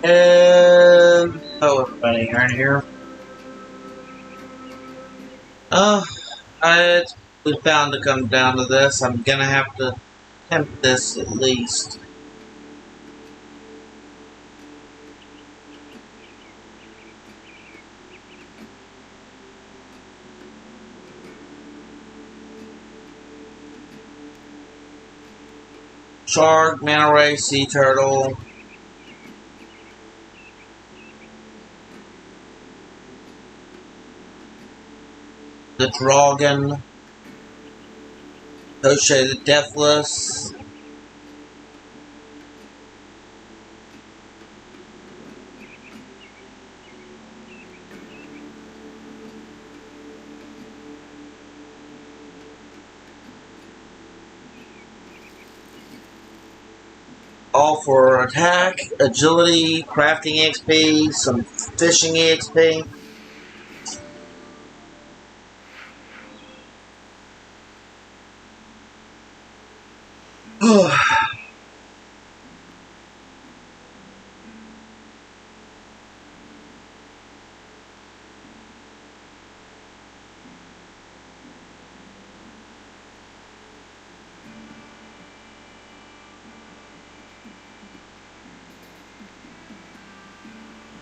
And hello everybody, Aaron here. I was bound to come down to this. I'm gonna have to attempt this at least. Shark, manta ray, sea turtle. The dragon. Toshe the Deathless. All for attack, agility, crafting XP, some fishing XP.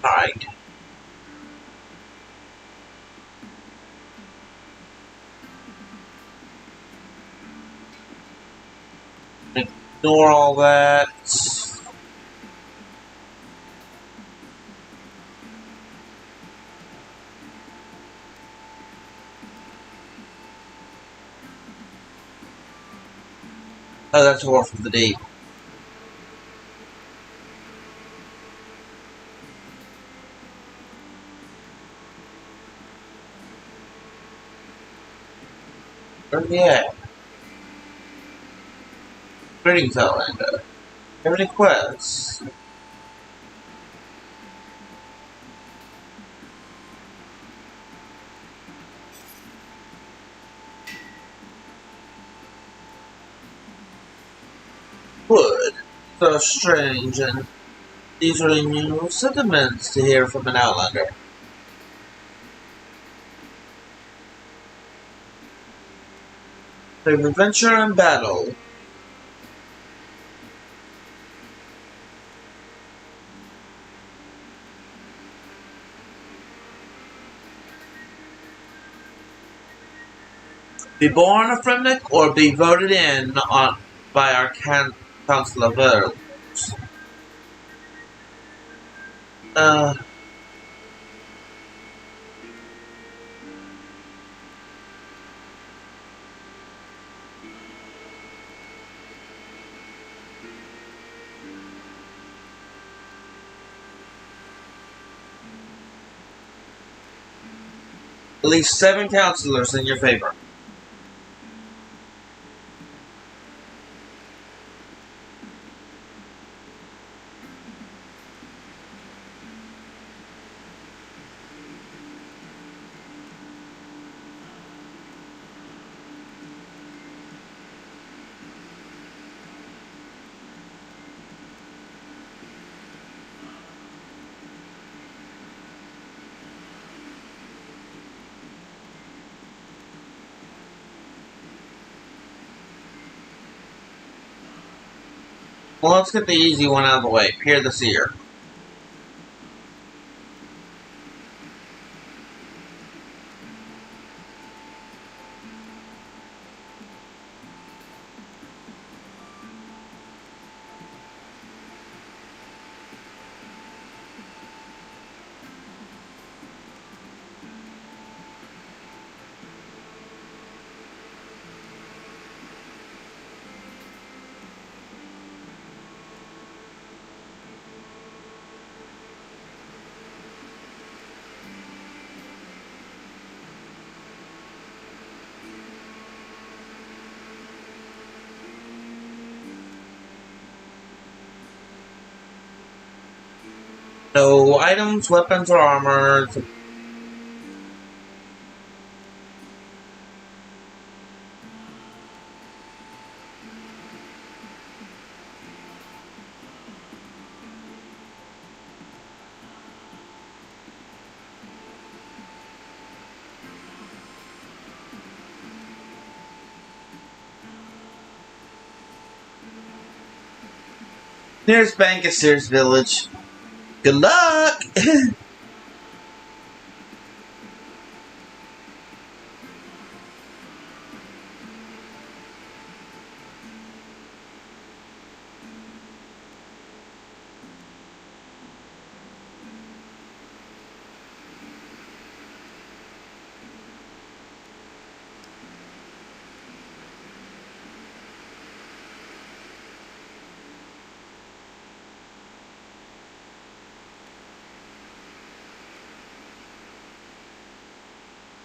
Alright. Ignore all that. Oh, that's War from the Deep. Oh, yeah. Greetings, Outlander. Have any quests? Wood. So strange, and these are new sentiments to hear from an Outlander. Brave adventure and battle. Be born a Fremennik or be voted in by our Council of Earls. At least 7 councilors in your favor. Well, let's get the easy one out of the way. Pier the Seer. No items, weapons, or armor. Nearest bank is Sears Village. Good luck!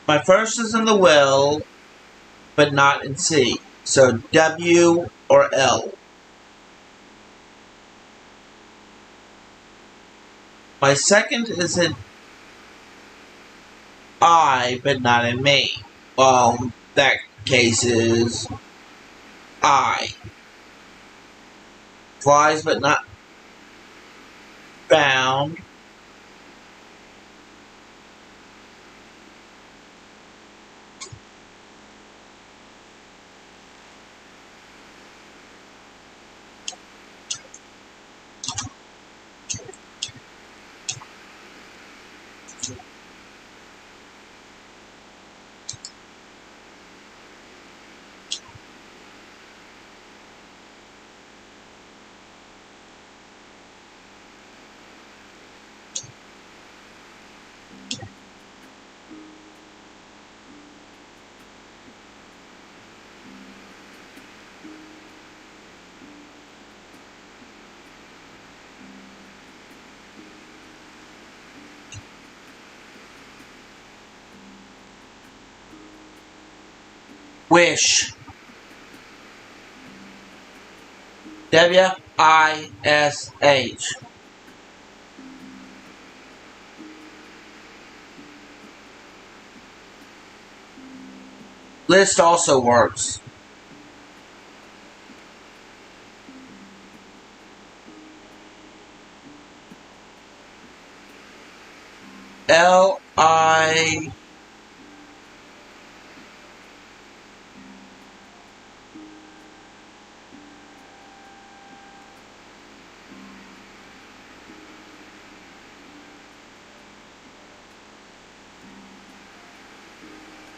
My first is in the well, but not in C. So W or L. My second is in I, but not in me. Well, that case is I. Flies, but not found. Wish. W-I-S-H. List also works. L-I...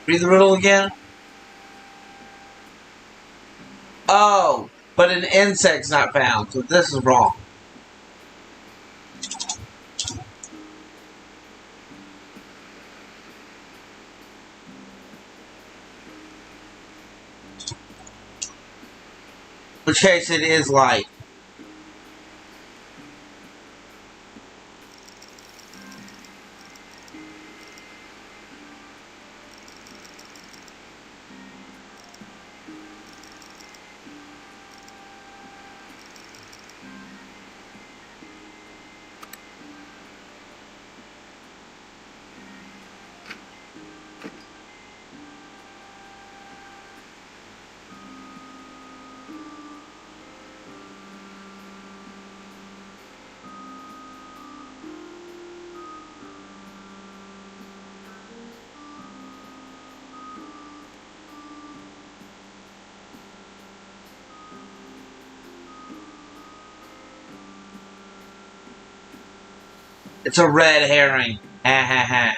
Read the riddle again. Oh, but an insect's not found, so this is wrong. In which case it is light. It's a red herring. Ha ha ha.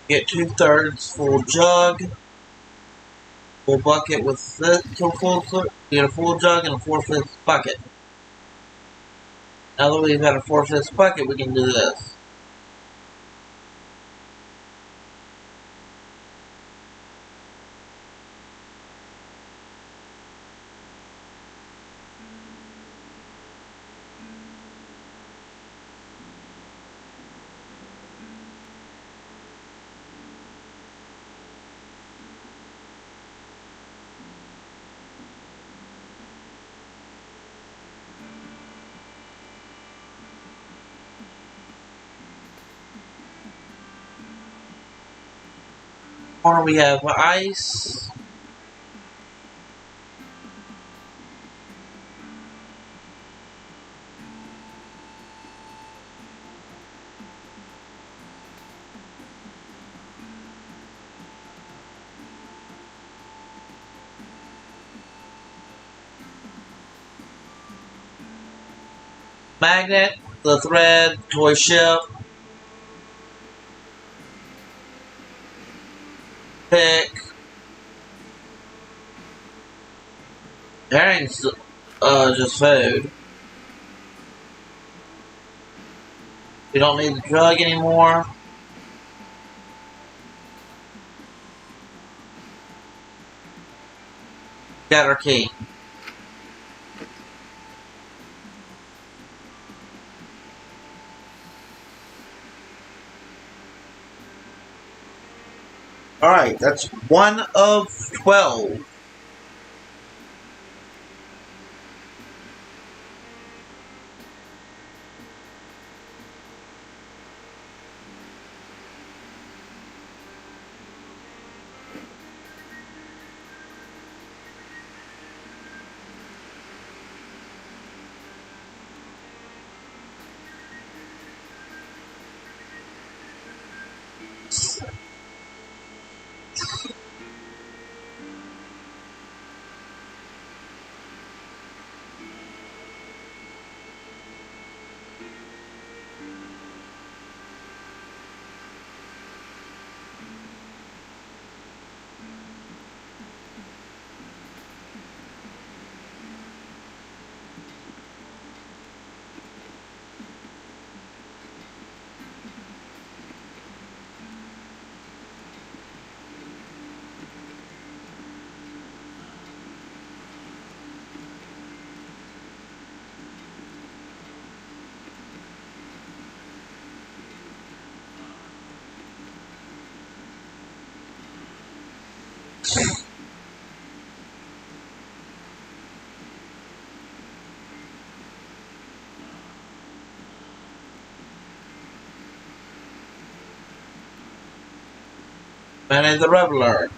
Get 2/3 full jug. Full bucket with this to full. Get a full jug and a 4/5 bucket. Now that we've got a 4/5 bucket, we can do this. Corner we have ice. Magnet, the thread, toy ship, pick, herring's just food. We don't need the jug anymore. Got our key. Alright, that's 1 of 12. Manny the Reveler.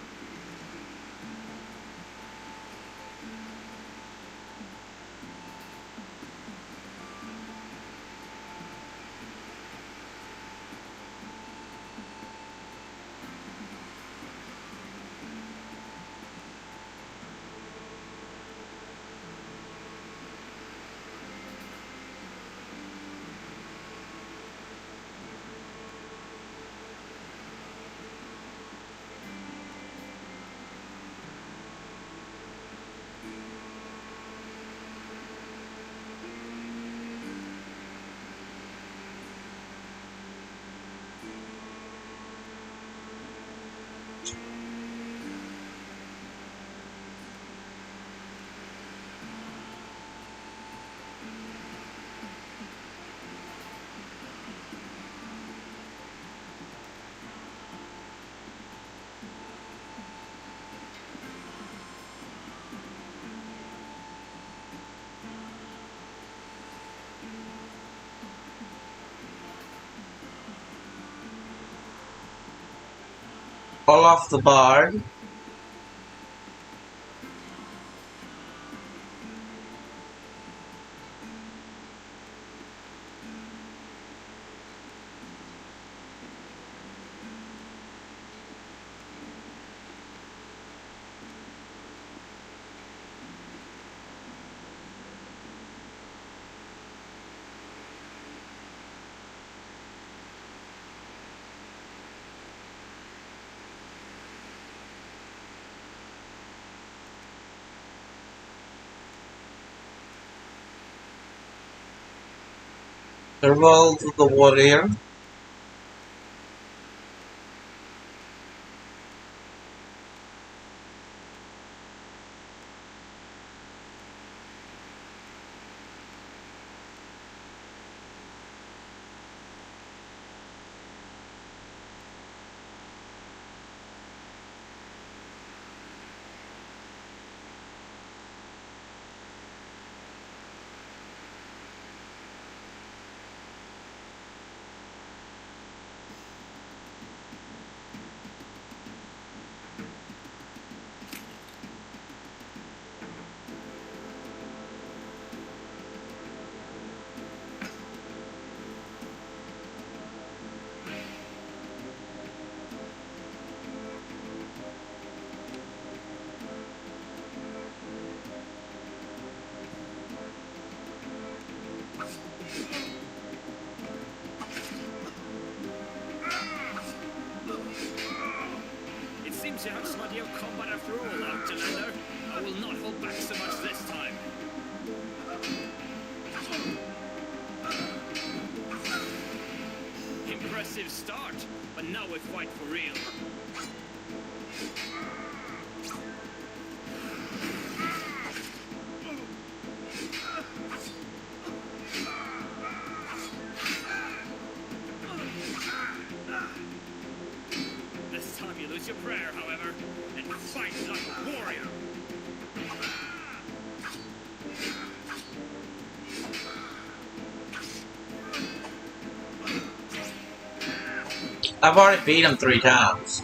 Fall off the bard. Revolve of the Warrior. It seems you have somebody of combat after all, Outlander. I will not hold back so much this time. Impressive start, but now we fight for real. This time you lose your prayer, however, and fight like a warrior. I've already beat him 3 times.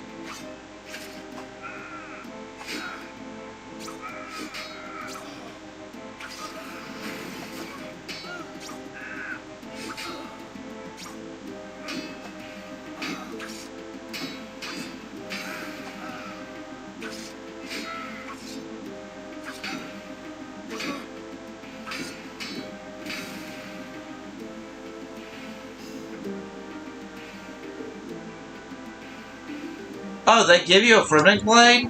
Oh, they give you a Fremennik blade?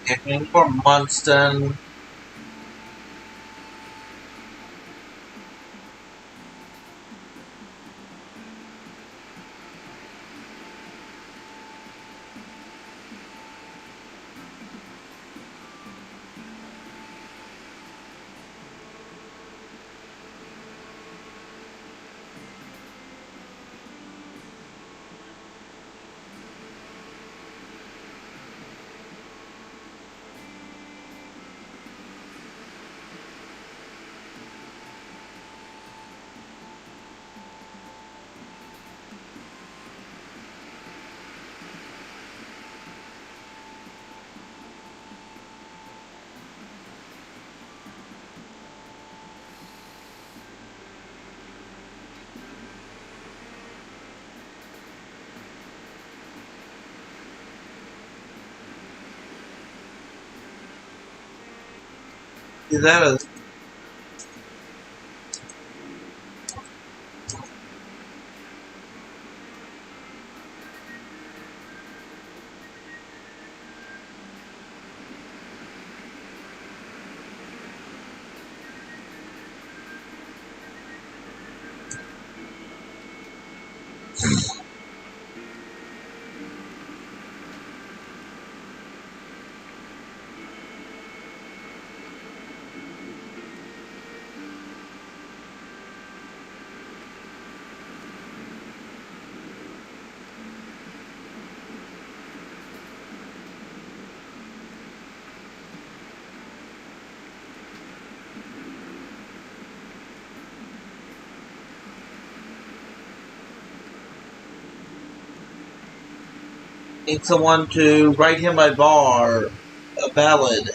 Looking for Munson. That is. Need someone to write him a ballad.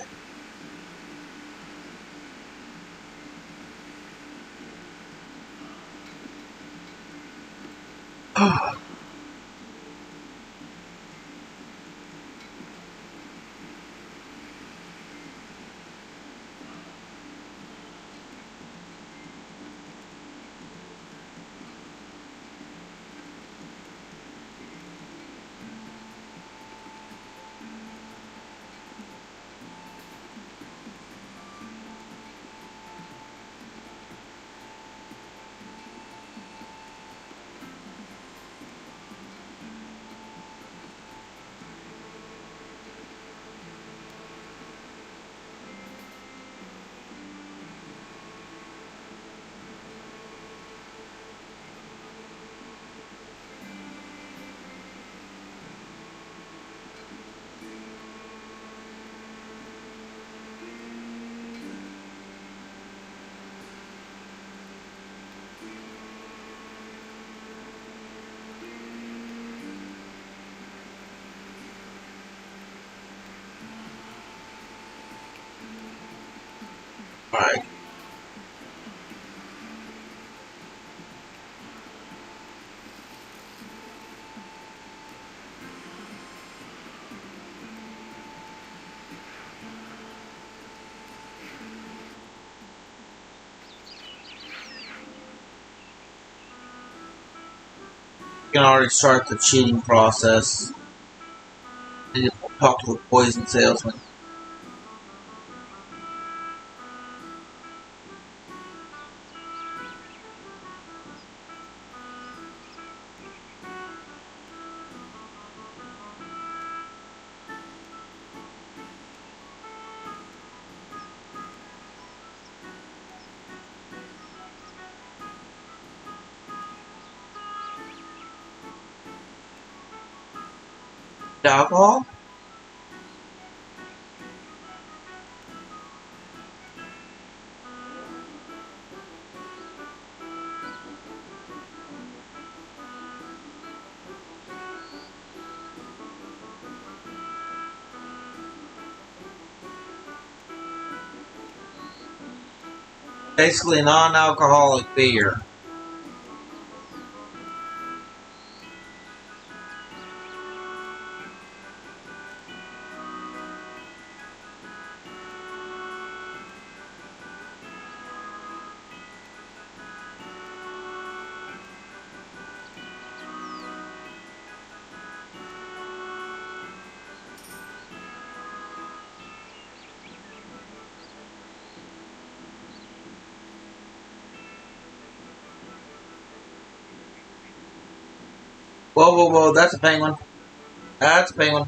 Alright. You can already start the cheating process. And you talk to the poison salesman. The alcohol? Basically non-alcoholic beer. Whoa, whoa, whoa, that's a penguin. That's a penguin.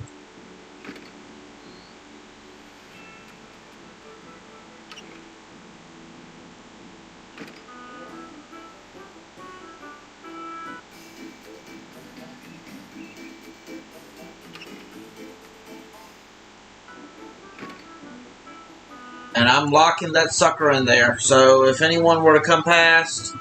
And I'm locking that sucker in there. So if anyone were to come past,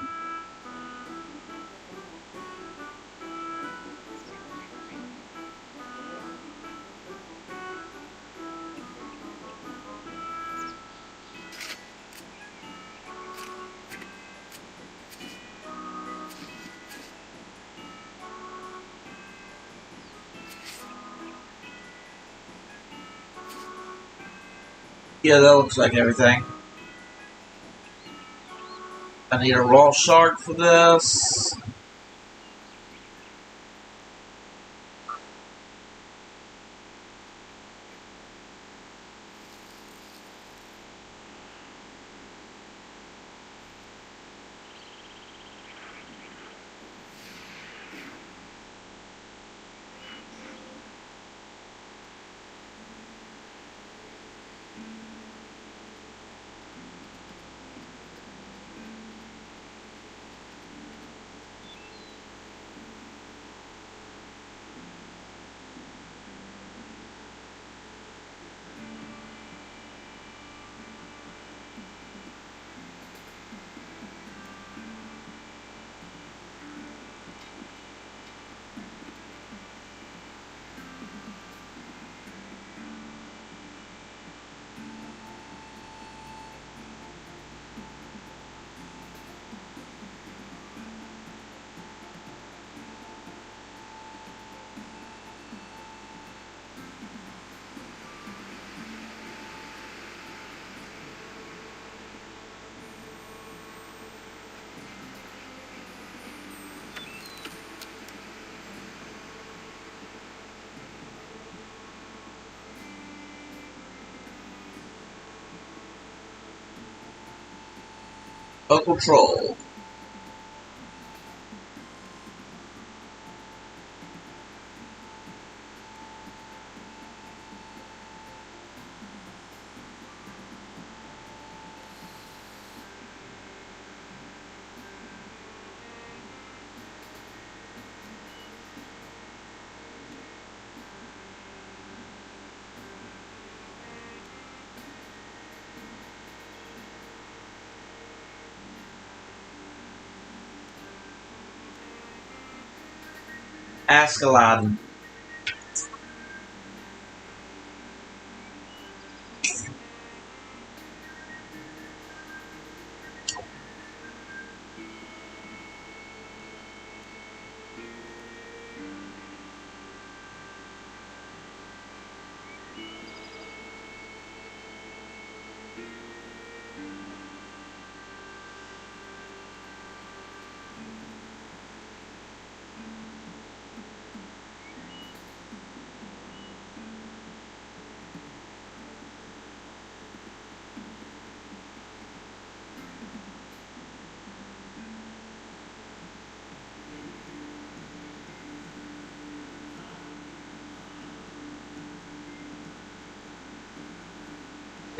yeah, that looks like everything. I need a raw shark for this. Local troll. Ask Aladdin.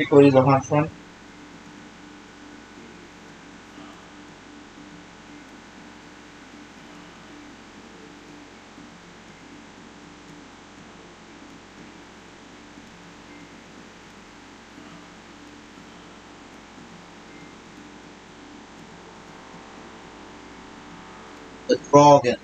Equally the hunt front. The dragon.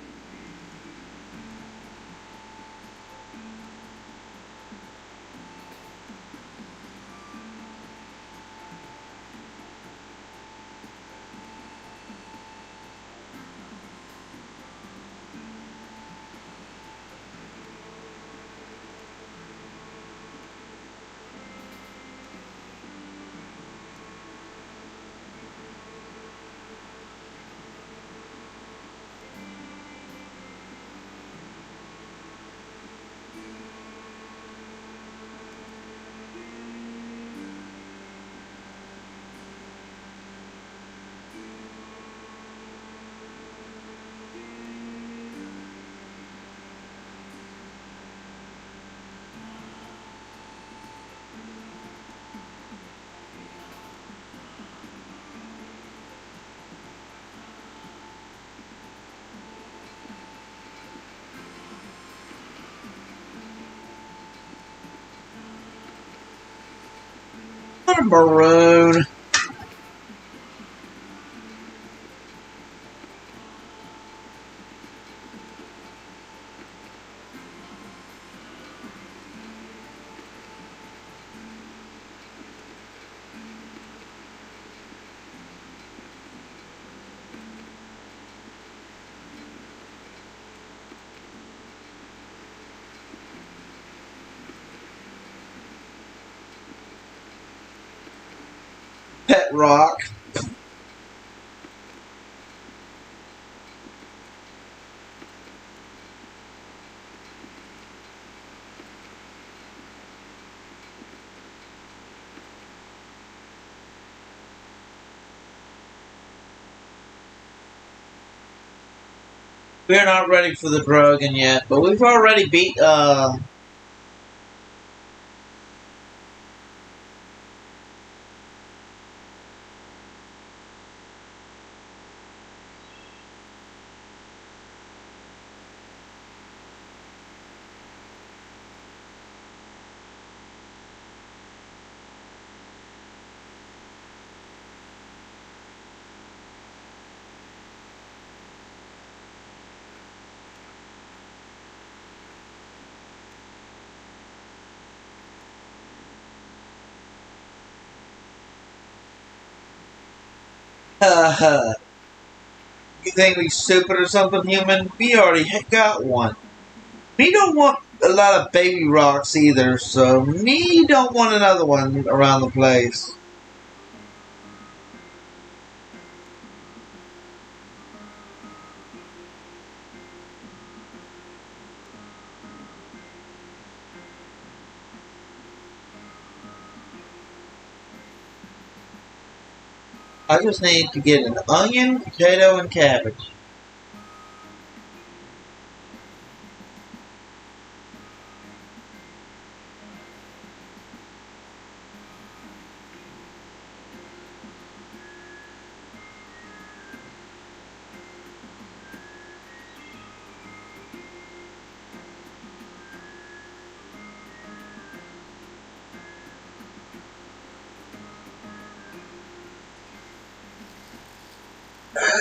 What a maroon. Pet rock. We're not ready for the dragon yet, but we've already beat you think we stupid or something, human? We already got one. Me don't want a lot of baby rocks either, so me don't want another one around the place. I just need to get an onion, potato, and cabbage.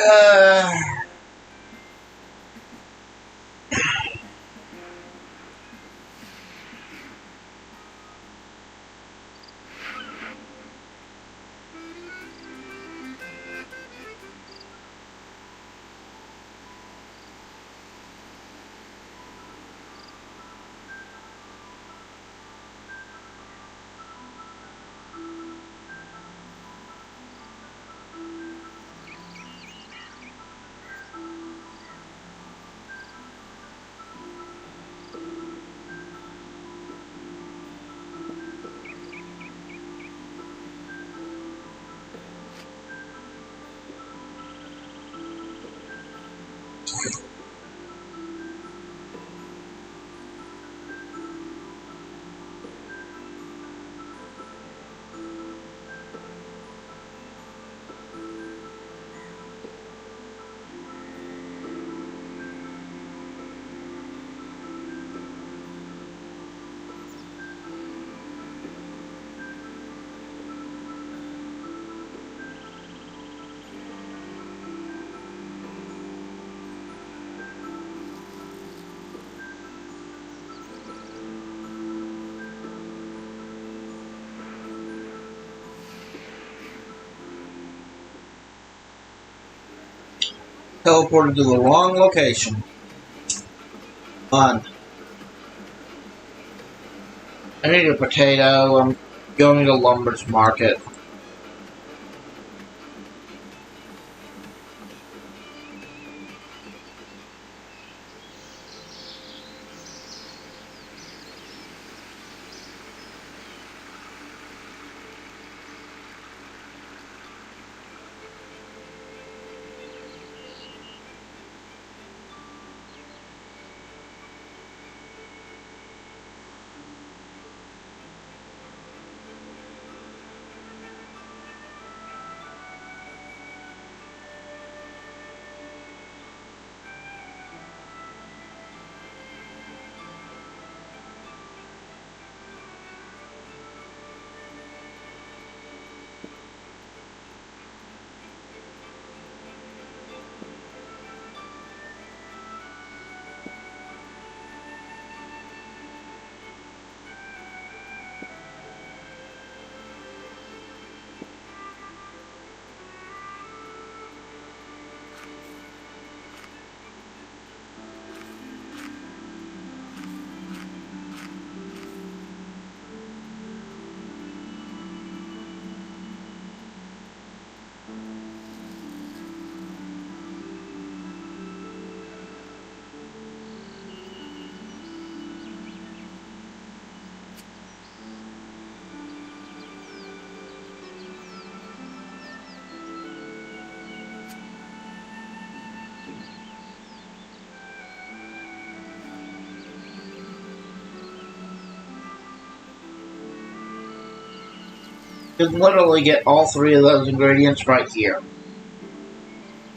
Uh, teleported to the wrong location. Fun. I need a potato. I'm going to Lumber's Market. You can literally get all three of those ingredients right here.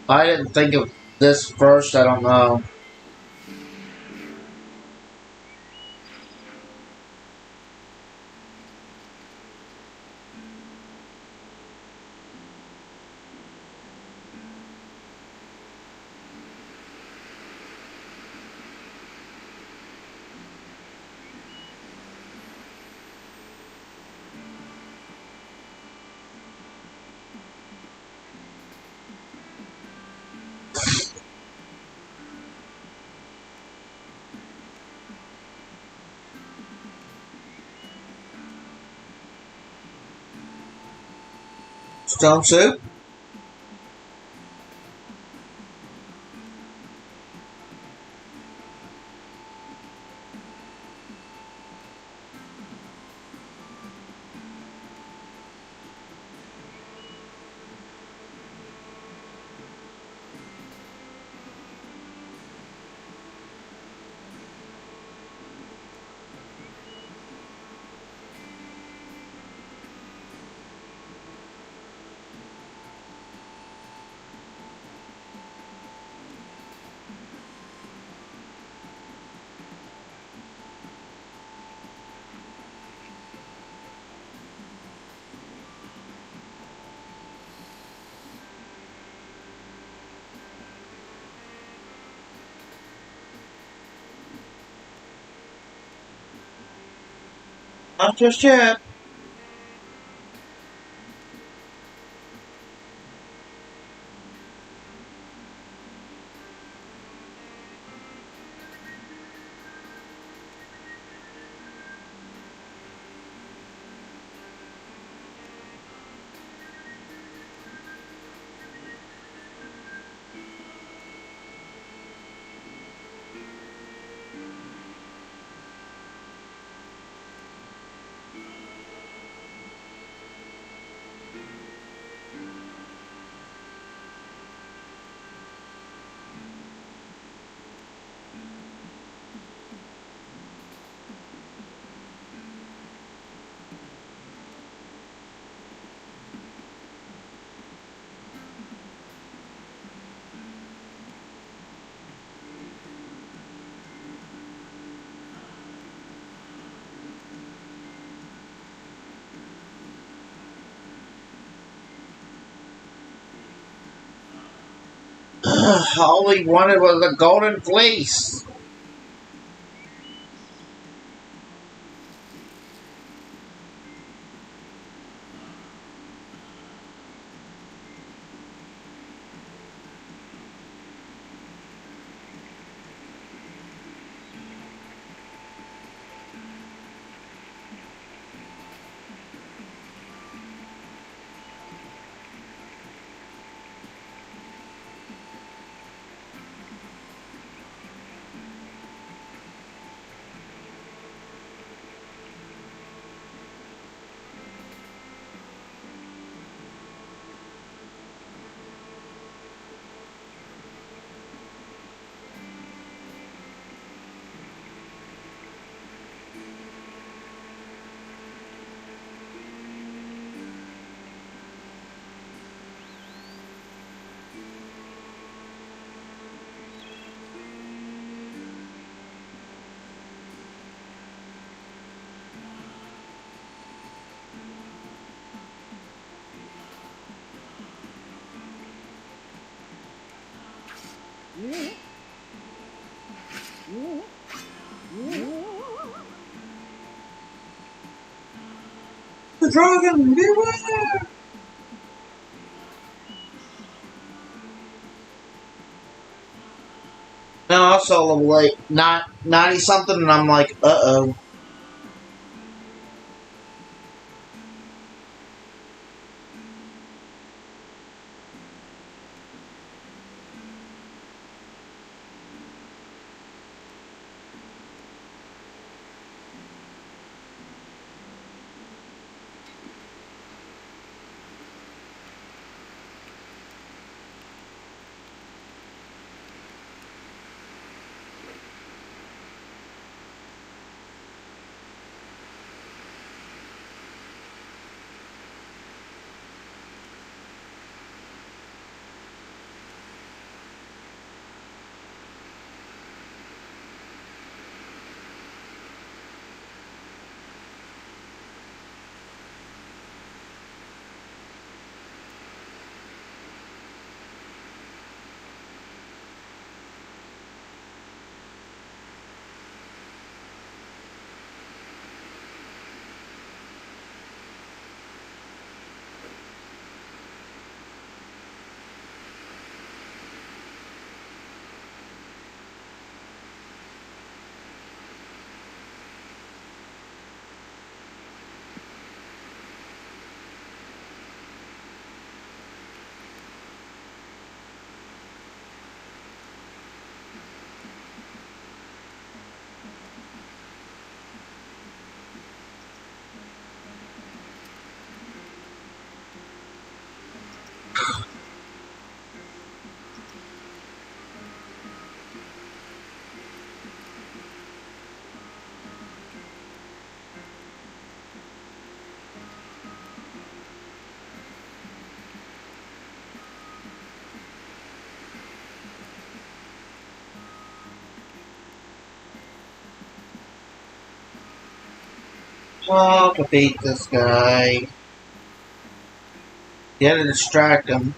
I didn't think of this first, I don't know. Stone soup? Not just yet. All he wanted was a golden fleece. The dragon, beware! Now I saw level 8, 90 something, and I'm like, uh-oh. Oh, to beat this guy. You had to distract him.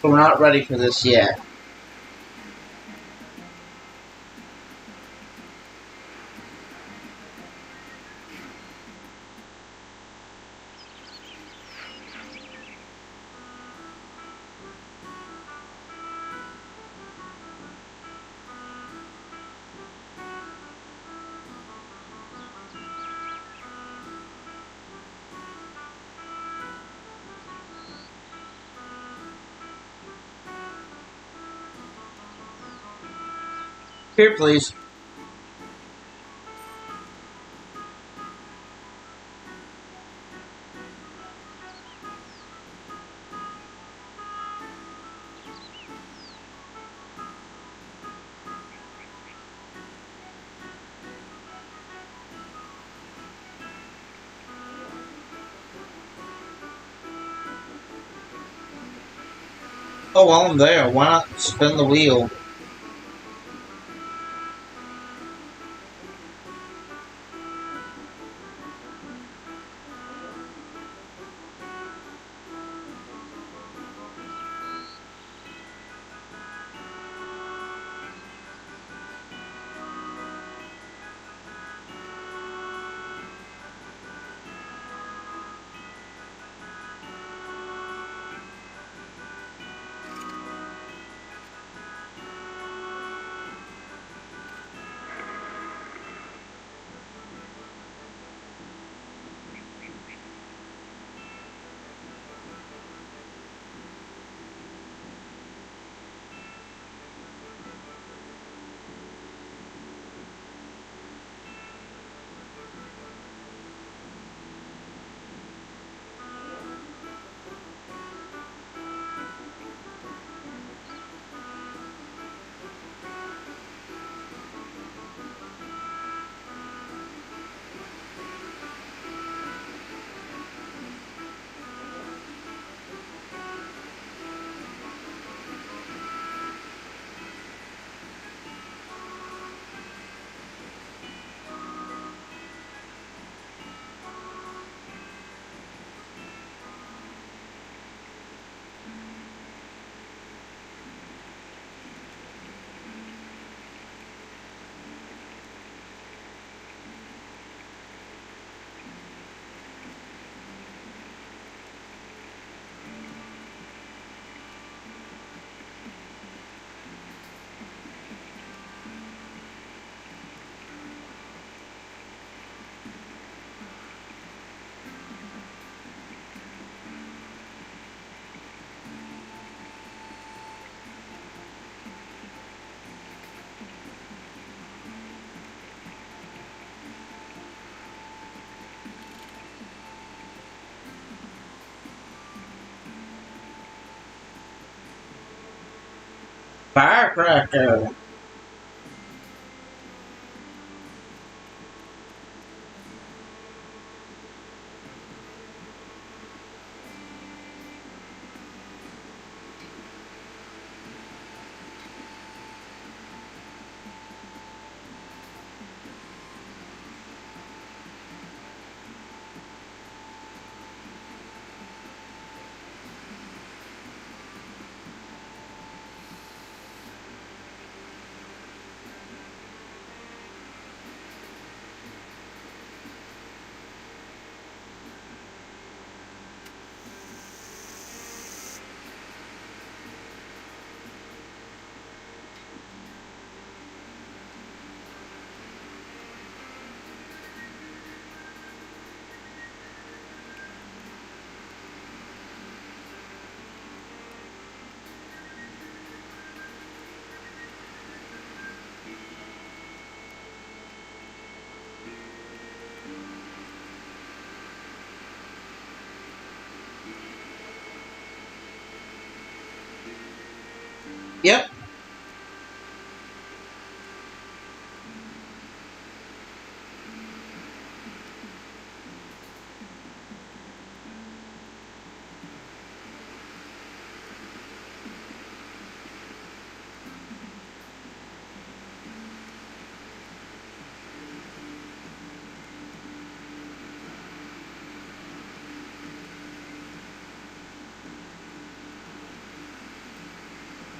But we're not ready for this yet. Here, please. Oh, while I'm there, why not spin the wheel? Firecracker! Yep.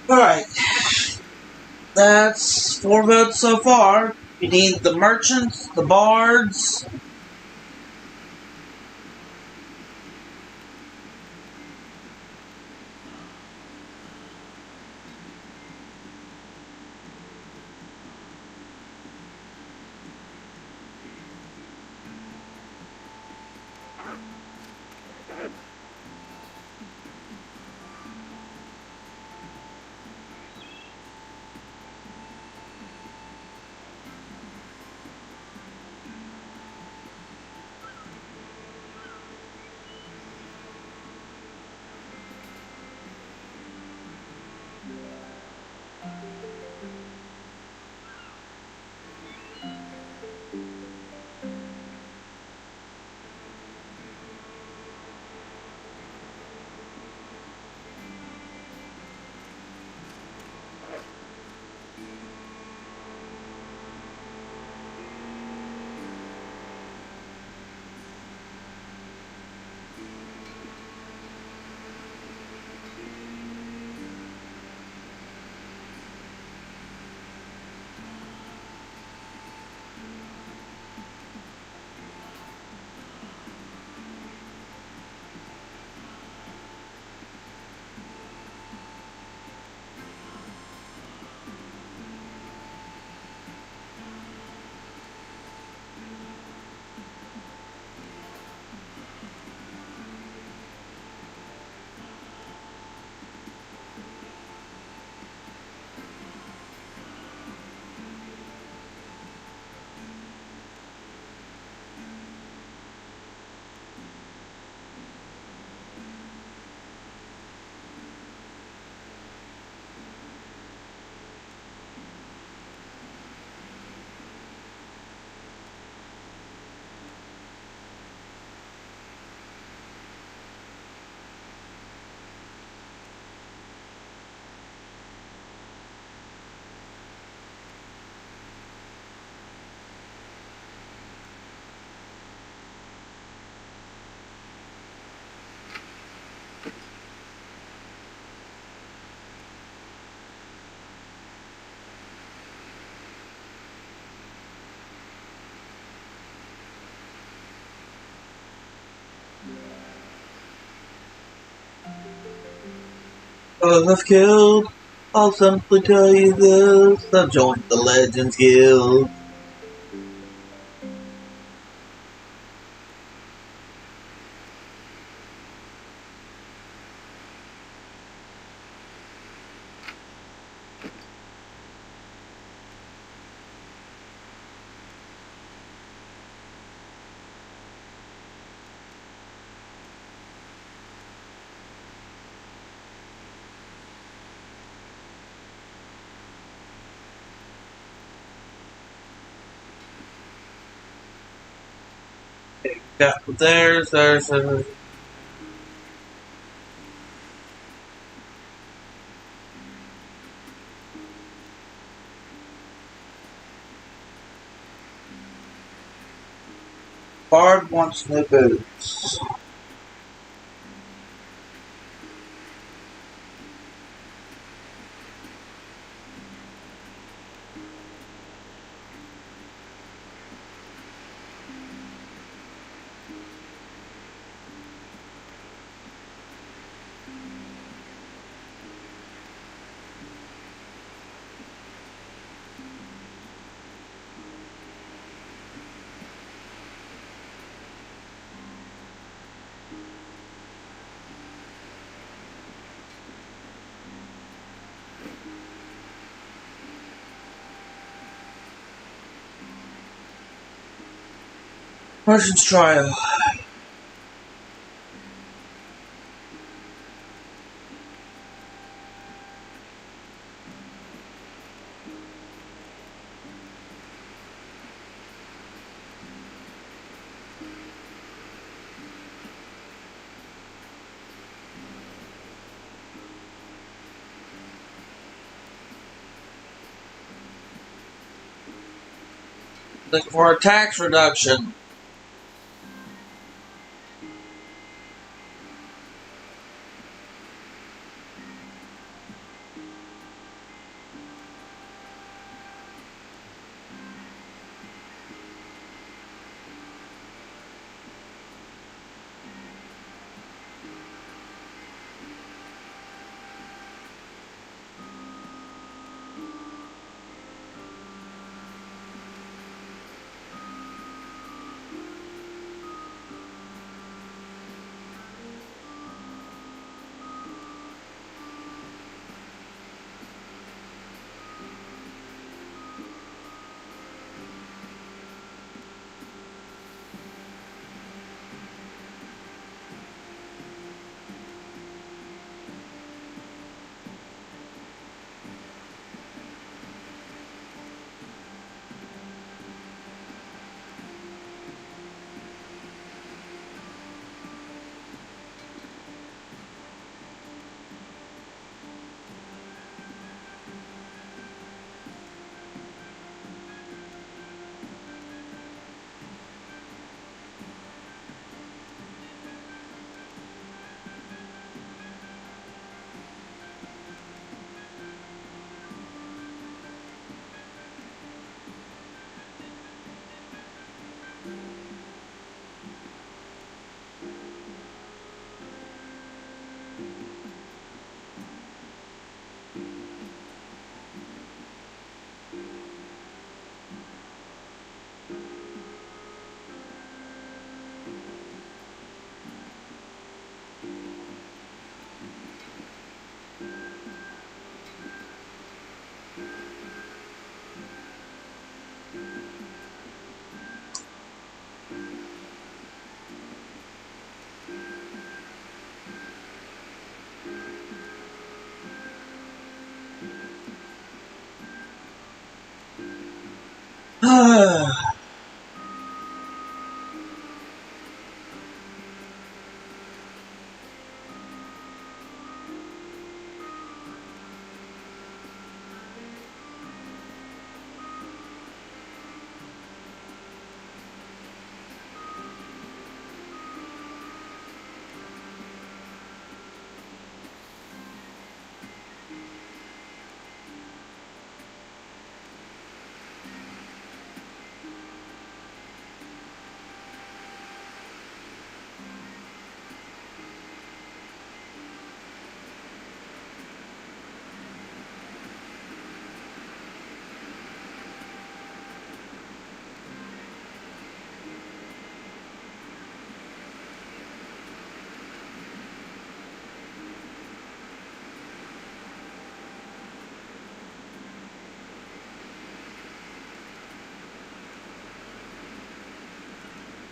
Alright. That's 4 votes so far. You need the merchants, the bards. If killed, I'll simply tell you this. I've joined the Legends Guild. Yeah, there's. Bard wants new boots. Merchant's Trial. Looking for a tax reduction.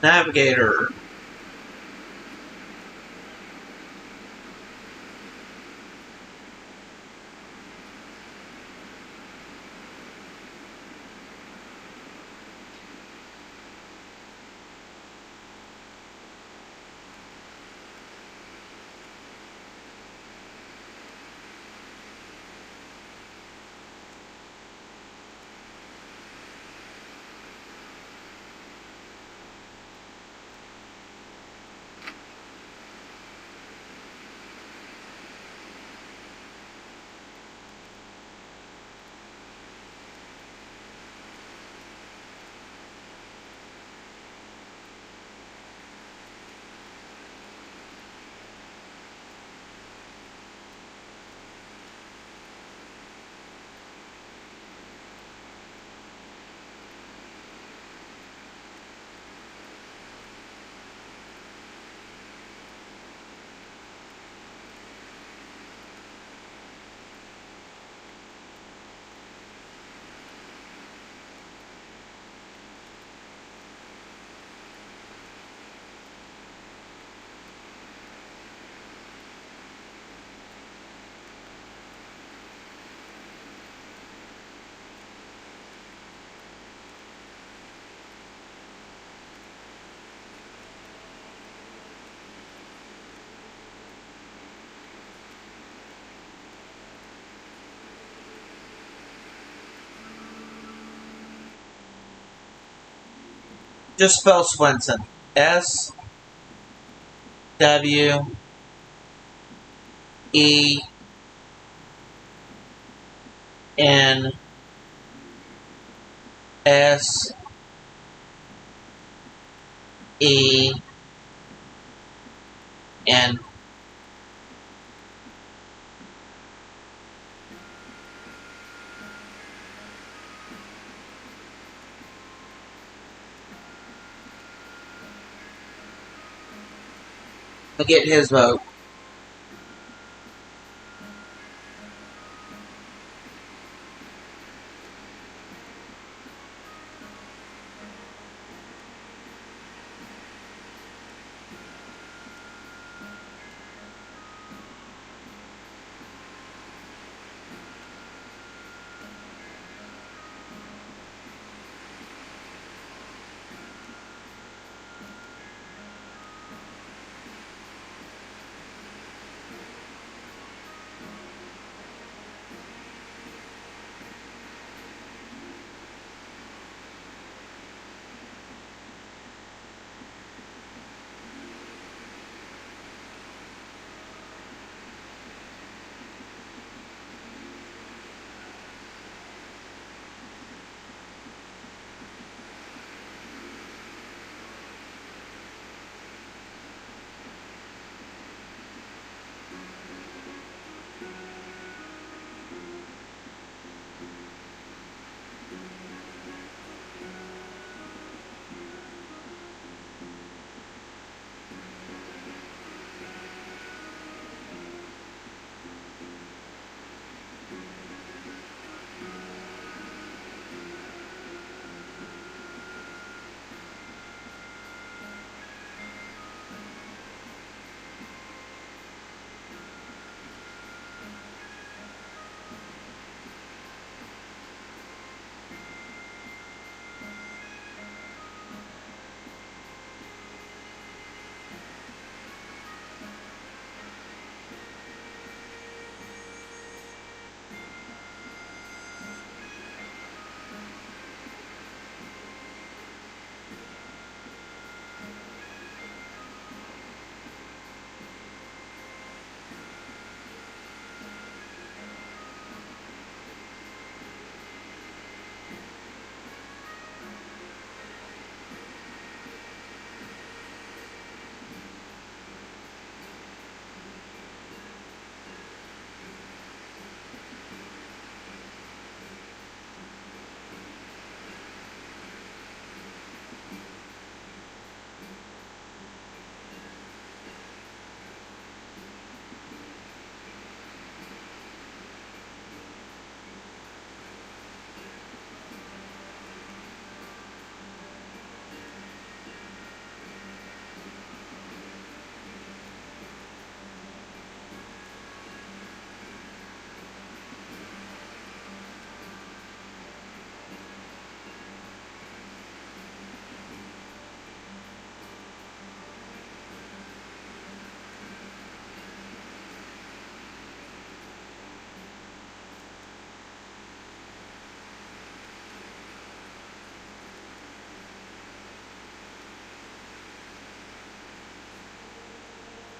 Navigator. Just spell Swenson. SWENSEN. We'll get his vote.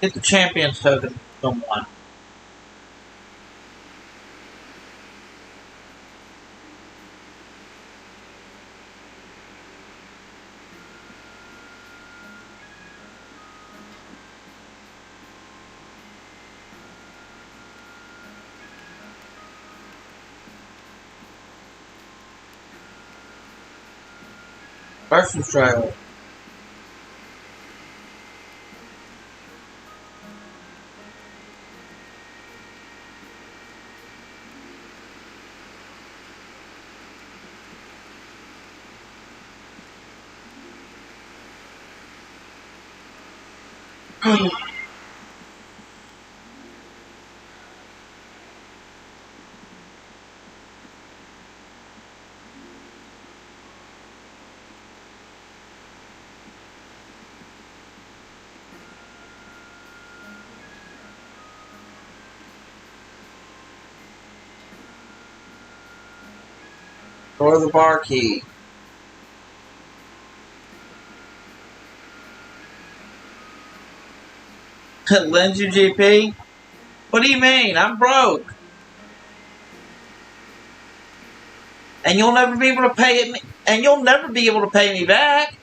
Get the champions token from one. Versus trailer. Or the bar key. Lend you GP? What do you mean? I'm broke. And you'll never be able to pay it. And you'll never be able to pay me back.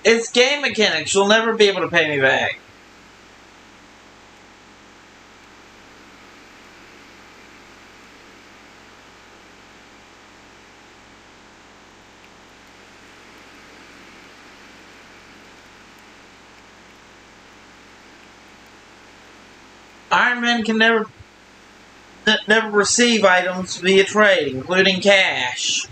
It's game mechanics. You'll never be able to pay me back. Iron Man can never receive items via trade, including cash.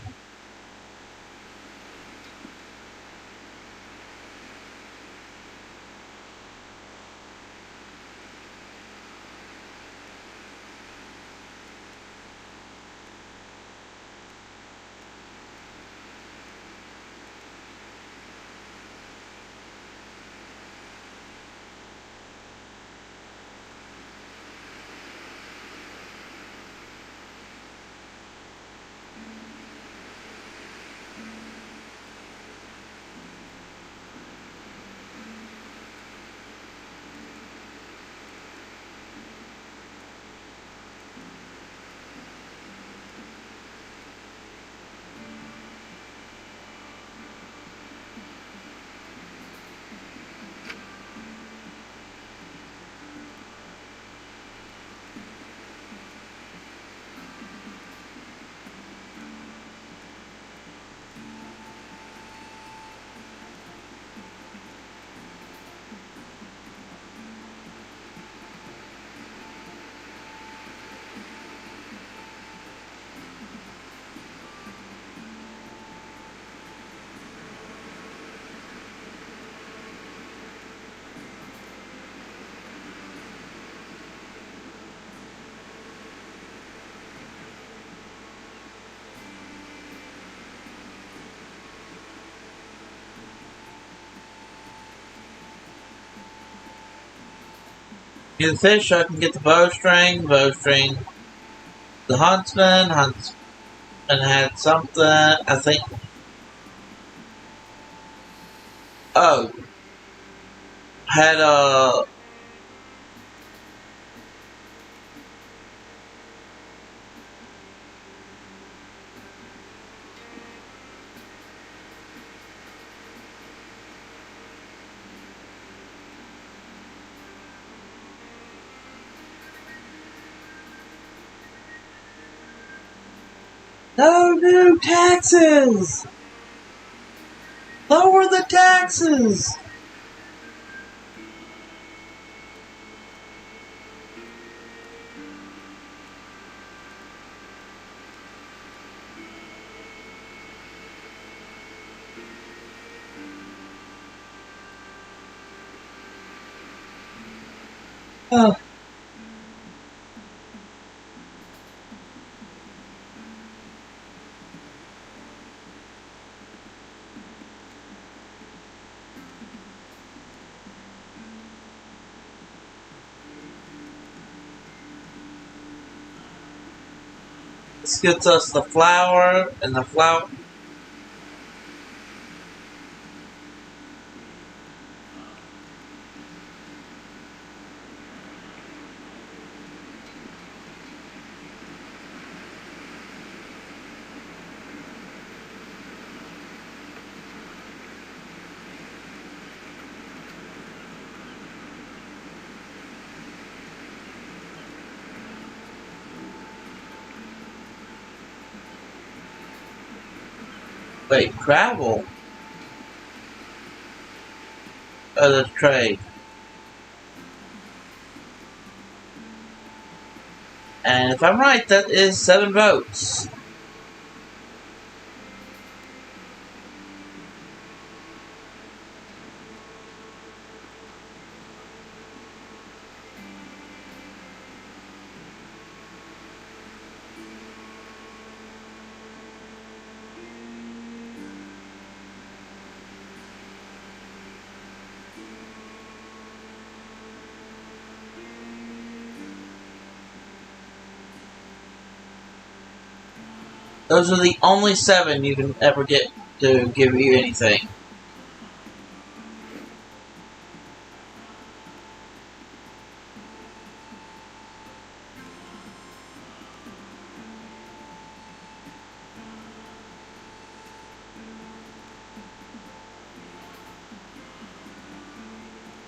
Get the fish, I can get the bowstring, the huntsman had something, I think. Oh. Had no new taxes! Lower the taxes! Oh. This gets us the flour and the flour. Wait, gravel? Oh, the trade. And if I'm right, that is 7 votes. Those are the only 7 you can ever get to give you anything.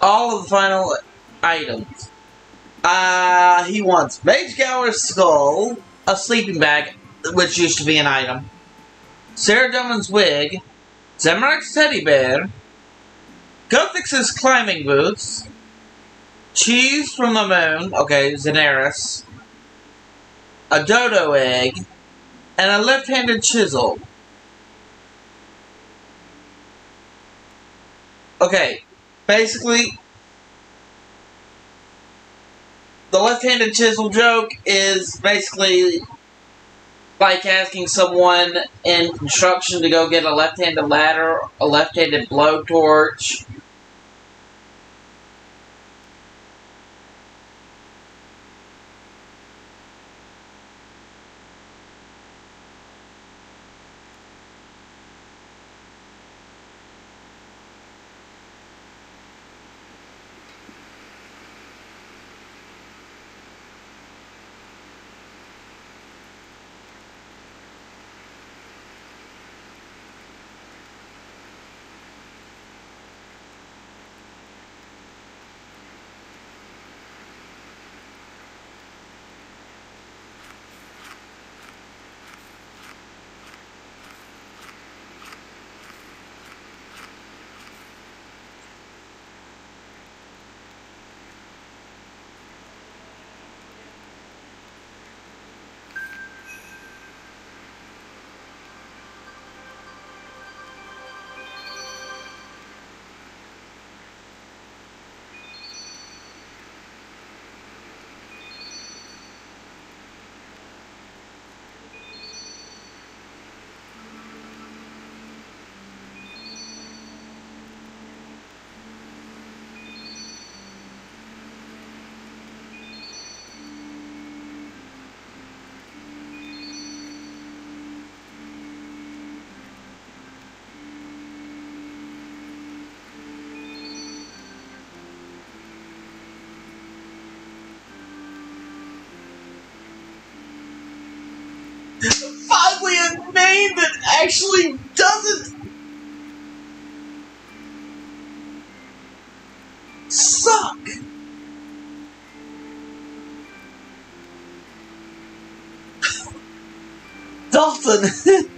All of the final items. He wants Mage Gower's skull, a sleeping bag, which used to be an item, Sarah Dunham's wig, Zemrak's teddy bear, Guthix's climbing boots, cheese from the moon, okay, Zenaris, a dodo egg, and a left-handed chisel. Okay, basically, the left-handed chisel joke is basically like asking someone in construction to go get a left-handed ladder, a left-handed blowtorch. Finally a name that actually doesn't suck. Dalton.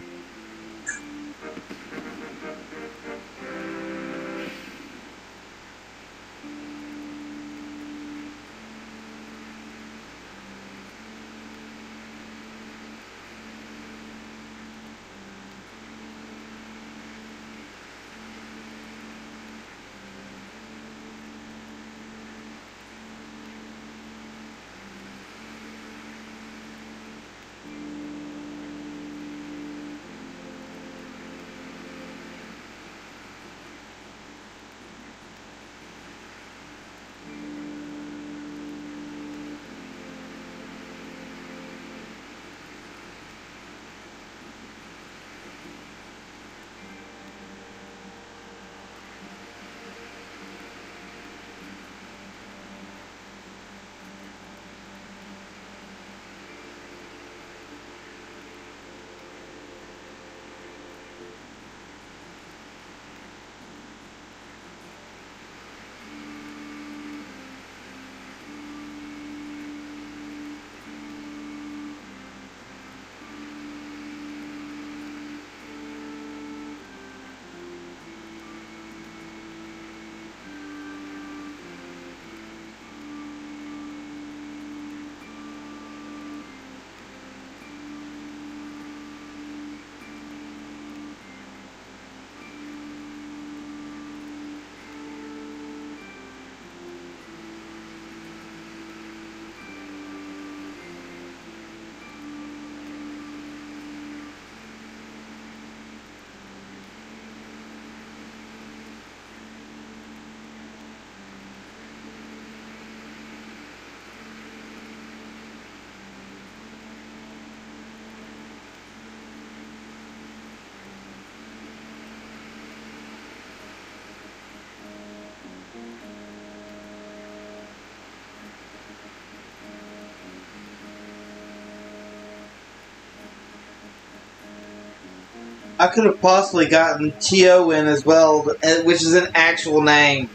I could have possibly gotten T.O. in as well, which is an actual name.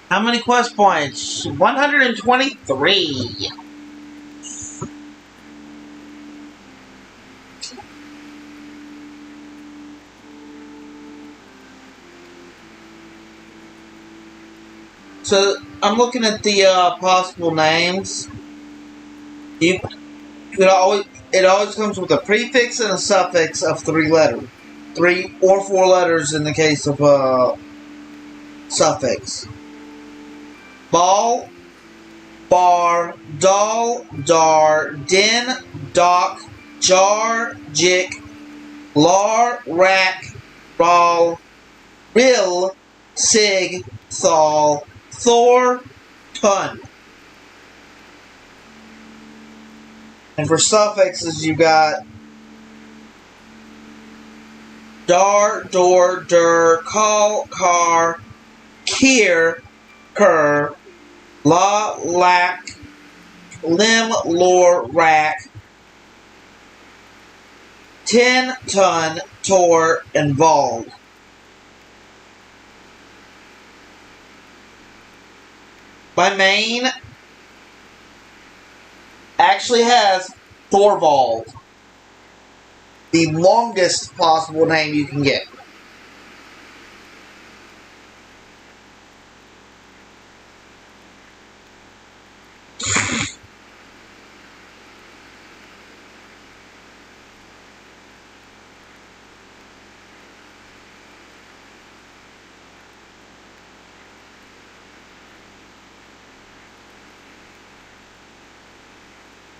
How many quest points? 123. So, I'm looking at the possible names. It always comes with a prefix and a suffix of 3 letters. 3 or 4 letters in the case of suffix. Ball, bar, doll, dar, din, dock, jar, jick, lar, rack, rawl, rill, sig, thal, thor, ton. And for suffixes, you got dar, door, der, call, car, kier, cur, la, lack, lim, lore, rack, tin, ton, tor, and vol. My main actually has Thorvald, the longest possible name you can get.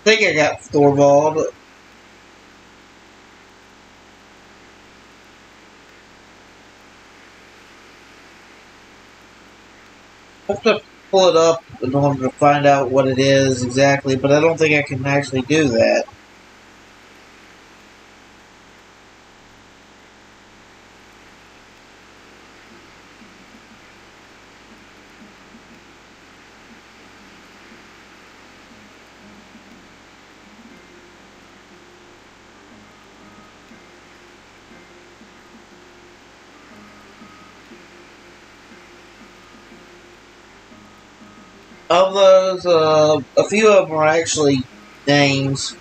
I think I got Thorvald. I have to pull it up in order to find out what it is exactly, but I don't think I can actually do that. Of those, a few of them are actually names.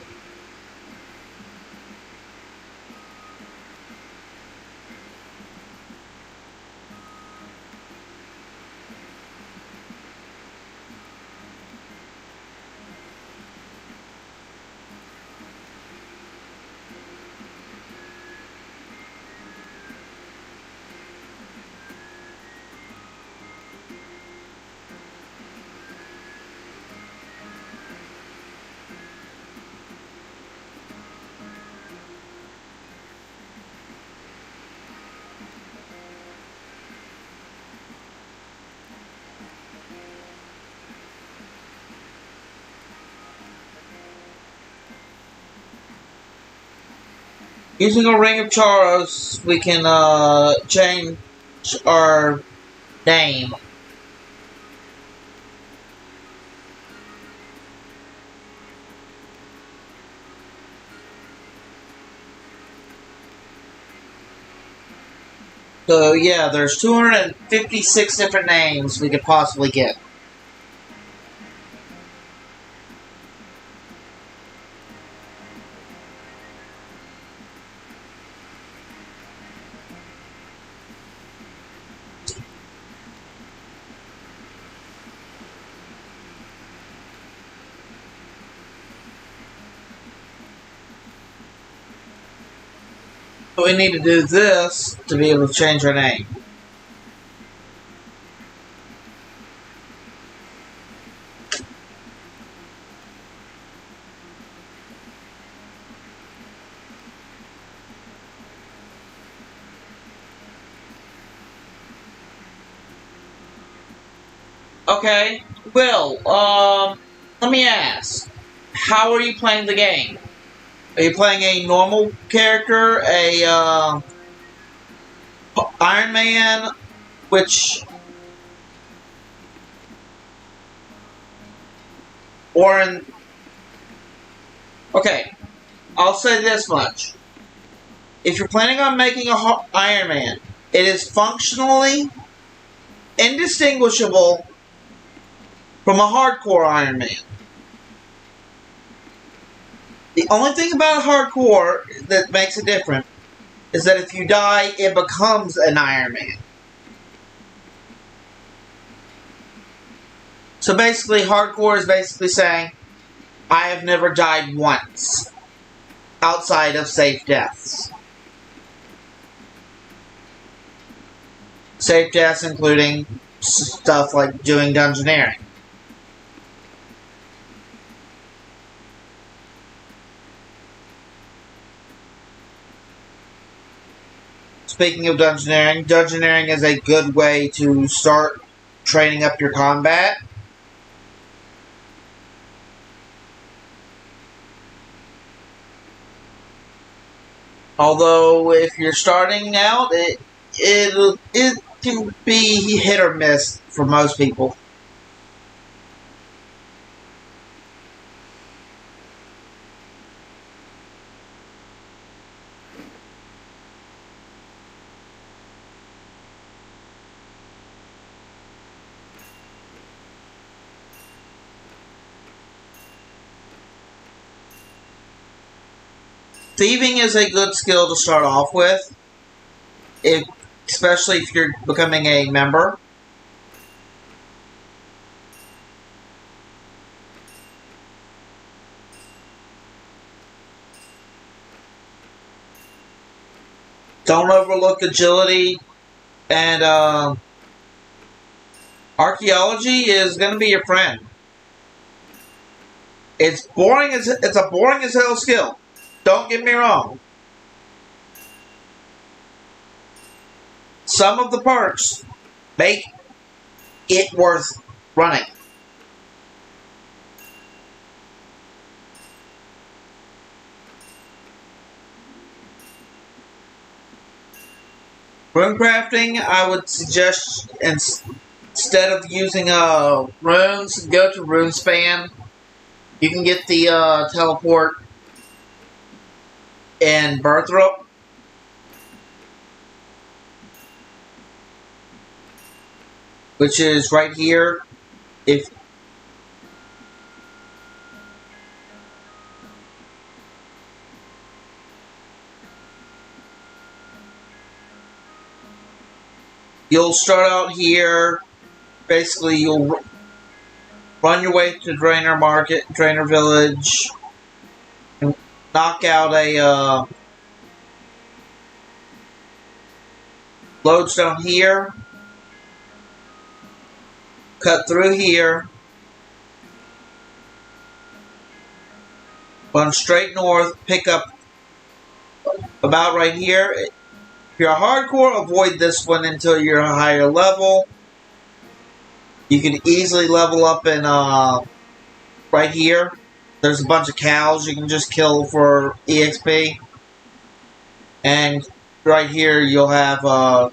Using a ring of Charos, we can change our name. So yeah, there's 256 different names we could possibly get. So we need to do this to be able to change our name. Okay, Will, let me ask, how are you playing the game? Are you playing a normal character, a Iron Man, which, or in, okay, I'll say this much. if you're planning on making a Iron Man, it is functionally indistinguishable from a hardcore Iron Man. The only thing about hardcore that makes it different is that if you die, it becomes an Iron Man. So basically, hardcore is basically saying, I have never died once, outside of safe deaths. Safe deaths including stuff like doing dungeoneering. Speaking of dungeoneering, dungeoneering is a good way to start training up your combat. Although, if you're starting out, it can be hit or miss for most people. Thieving is a good skill to start off with, especially if you're becoming a member. Don't overlook agility, and archaeology is going to be your friend. It's a boring as hell skill. Don't get me wrong. Some of the perks make it worth running. Runecrafting, I would suggest instead of using runes, go to Runespan. You can get the teleport in Birthrope. Which is right here. If you'll start out here, basically you'll run your way to Drainer Market, Drainer Village, and knock out a lodestone here. Cut through here, run straight north, pick up about right here. If you're a hardcore, avoid this one until you're a higher level. You can easily level up in right here. There's a bunch of cows you can just kill for EXP. And right here you'll have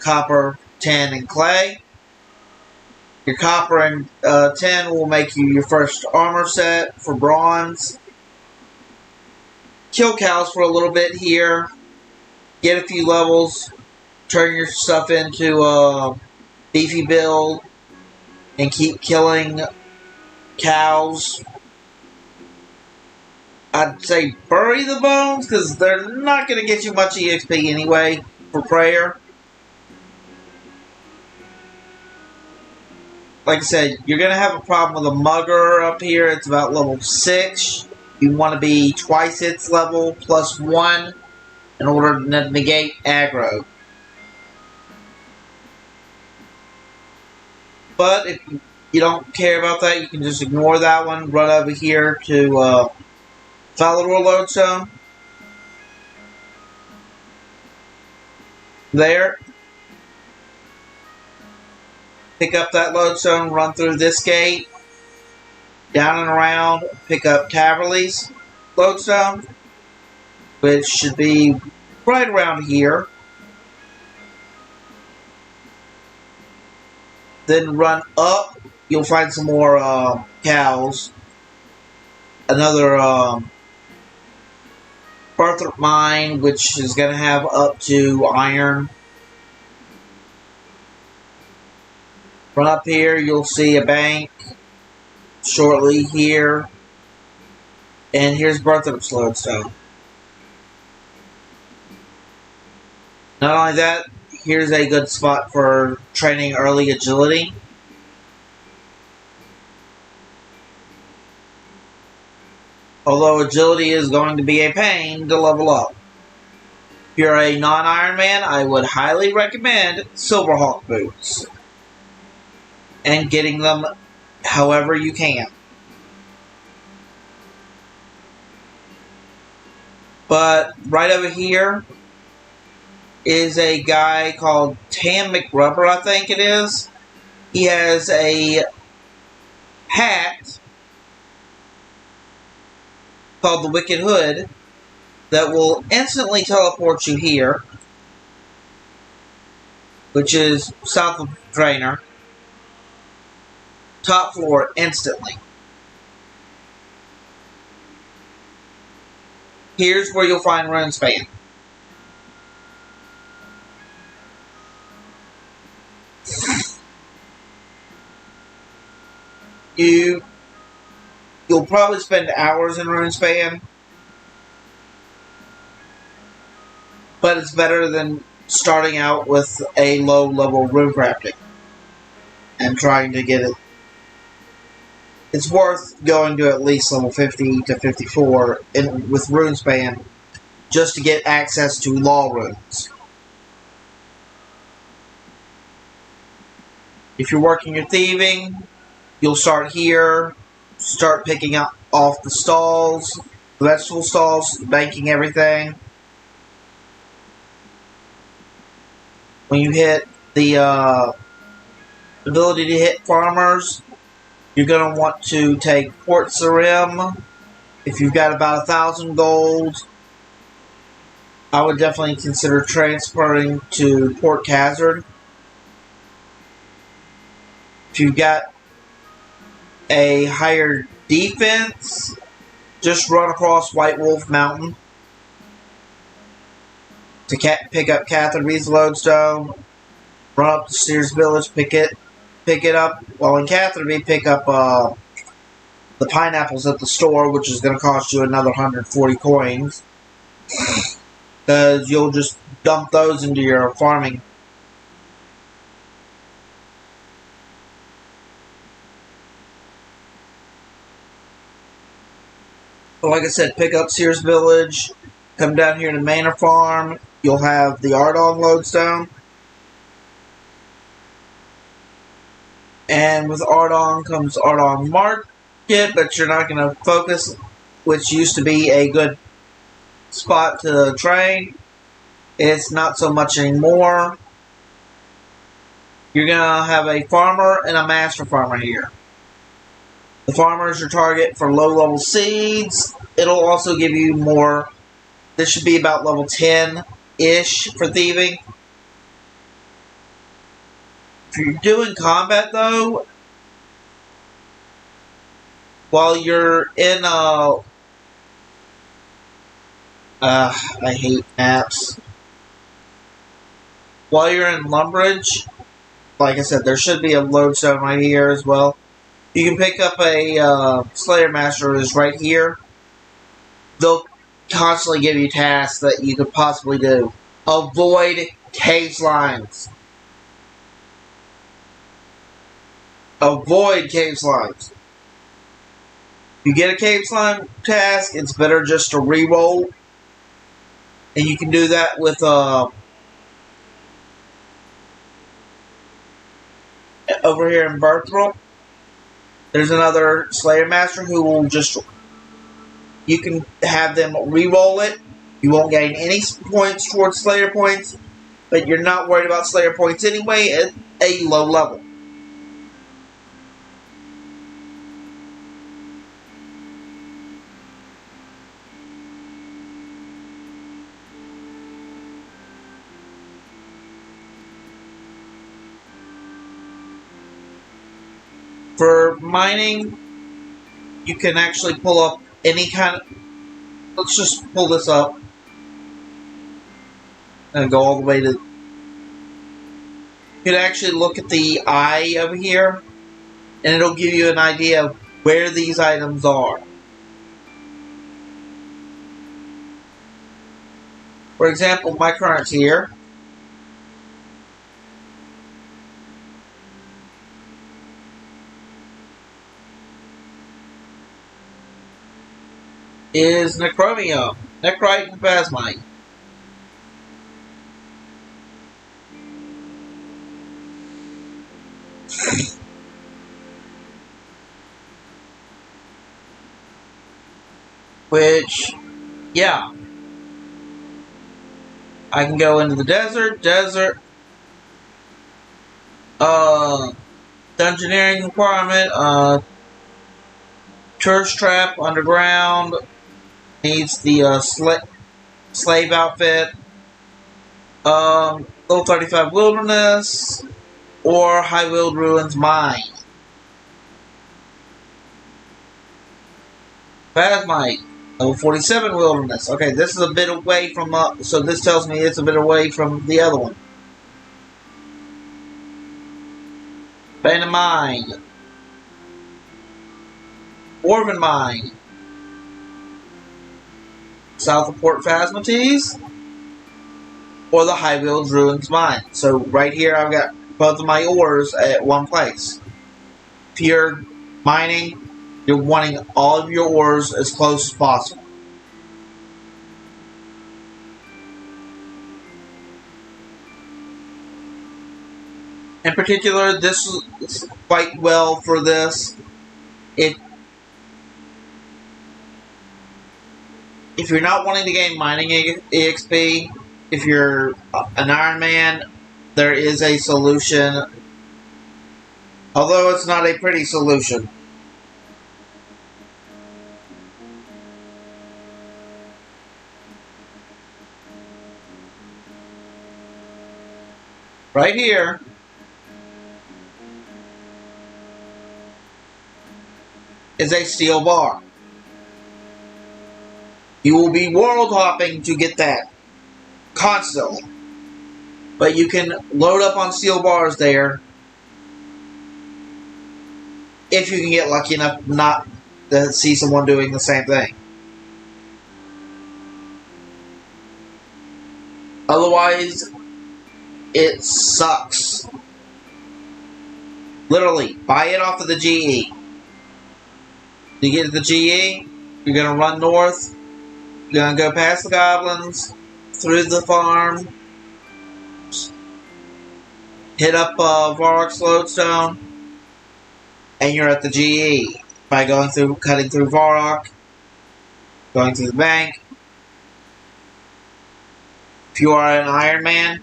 copper, tin, and clay. Your copper and tin will make you your first armor set for bronze. Kill cows for a little bit here. Get a few levels. Turn your stuff into a beefy build. And keep killing cows. I'd say bury the bones because they're not going to get you much EXP anyway for prayer. Like I said, you're going to have a problem with a mugger up here. It's about level 6. You want to be twice its level, plus 1, in order to negate aggro. But if you don't care about that, you can just ignore that one. Run over here to Falador Lodestone. There. Pick up that lodestone, run through this gate, down and around, pick up Taverley's lodestone, which should be right around here. Then run up, you'll find some more cows. Another Birthright Mine, which is going to have up to iron. Run up here, you'll see a bank shortly here. And here's Birthright Slowstone. Not only that, here's a good spot for training early agility. Although agility is going to be a pain to level up. If you're a non-Iron Man, I would highly recommend Silverhawk boots. And getting them however you can. But right over here is a guy called Tam McRubber, I think it is. He has a hat called the Wicked Hood that will instantly teleport you here, which is south of Trainer. Top floor instantly. Here's where you'll find Runescape. You'll probably spend hours in Runescape, but it's better than starting out with a low-level rune crafting and trying to get it. It's worth going to at least level 50 to 54 with Runescape just to get access to law runes. If you're working your thieving, you'll start here, start picking up off the stalls, the vegetable stalls, banking everything. When you hit the ability to hit farmers, you're going to want to take Port Sarim. If you've got about 1,000 gold, I would definitely consider transferring to Port Hazard. If you've got a higher defense, just run across White Wolf Mountain to pick up Catherby's Lodestone. Run up to Sears Village, pick it up. While in Catherby, pick up the pineapples at the store, which is going to cost you another 140 coins. Because you'll just dump those into your farming. But like I said, pick up Sears Village. Come down here to Manor Farm. You'll have the Ardong Lodestone. And with Ardong comes Ardong Market, but you're not going to focus, which used to be a good spot to train. It's not so much anymore. You're going to have a farmer and a master farmer here. The farmer is your target for low-level seeds. It'll also give you more. This should be about level 10-ish for thieving. If you're doing combat, though, while you're in I hate maps. While you're in Lumbridge, like I said, there should be a lodestone right here as well. You can pick up a Slayer Master is right here. They'll constantly give you tasks that you could possibly do. Avoid cave slimes. Avoid cave slimes. If you get a cave slime task, it's better just to re-roll. And you can do that with over here in Birthright. There's another Slayer Master who will just... You can have them re-roll it. You won't gain any points towards Slayer points. But you're not worried about Slayer points anyway at a low level. For mining, you can actually pull up any kind of... let's just pull this up and go all the way to. You can actually look at the eye over here, and it'll give you an idea of where these items are. For example, my currency here is Necromium, Necrite, and Phasmite. Which, yeah. I can go into the desert, dungeoneering requirement, tourist trap, underground, needs the slave outfit, level 35 wilderness, or high willed ruins mine. Phasmite, level 47 wilderness. Okay, this is a bit away from, so this tells me it's a bit away from the other one. Abandoned mine. Orphan mine. South of Port Phasmates, or the High Willed Ruins mine. So right here I've got both of my ores at one place. If you're mining, you're wanting all of your ores as close as possible. In particular, this is quite well for this. If you're not wanting to gain mining EXP, if you're an Iron Man, there is a solution. Although it's not a pretty solution. Right here is a steel bar. You will be world hopping to get that constantly. But you can load up on steel bars there if you can get lucky enough not to see someone doing the same thing. Otherwise, it sucks. Literally, buy it off of the GE. You get to the GE, you're going to run north, you're going to go past the goblins, through the farm, hit up Varrock's Lodestone, and you're at the GE. By cutting through Varrock, going through the bank. If you are an Iron Man,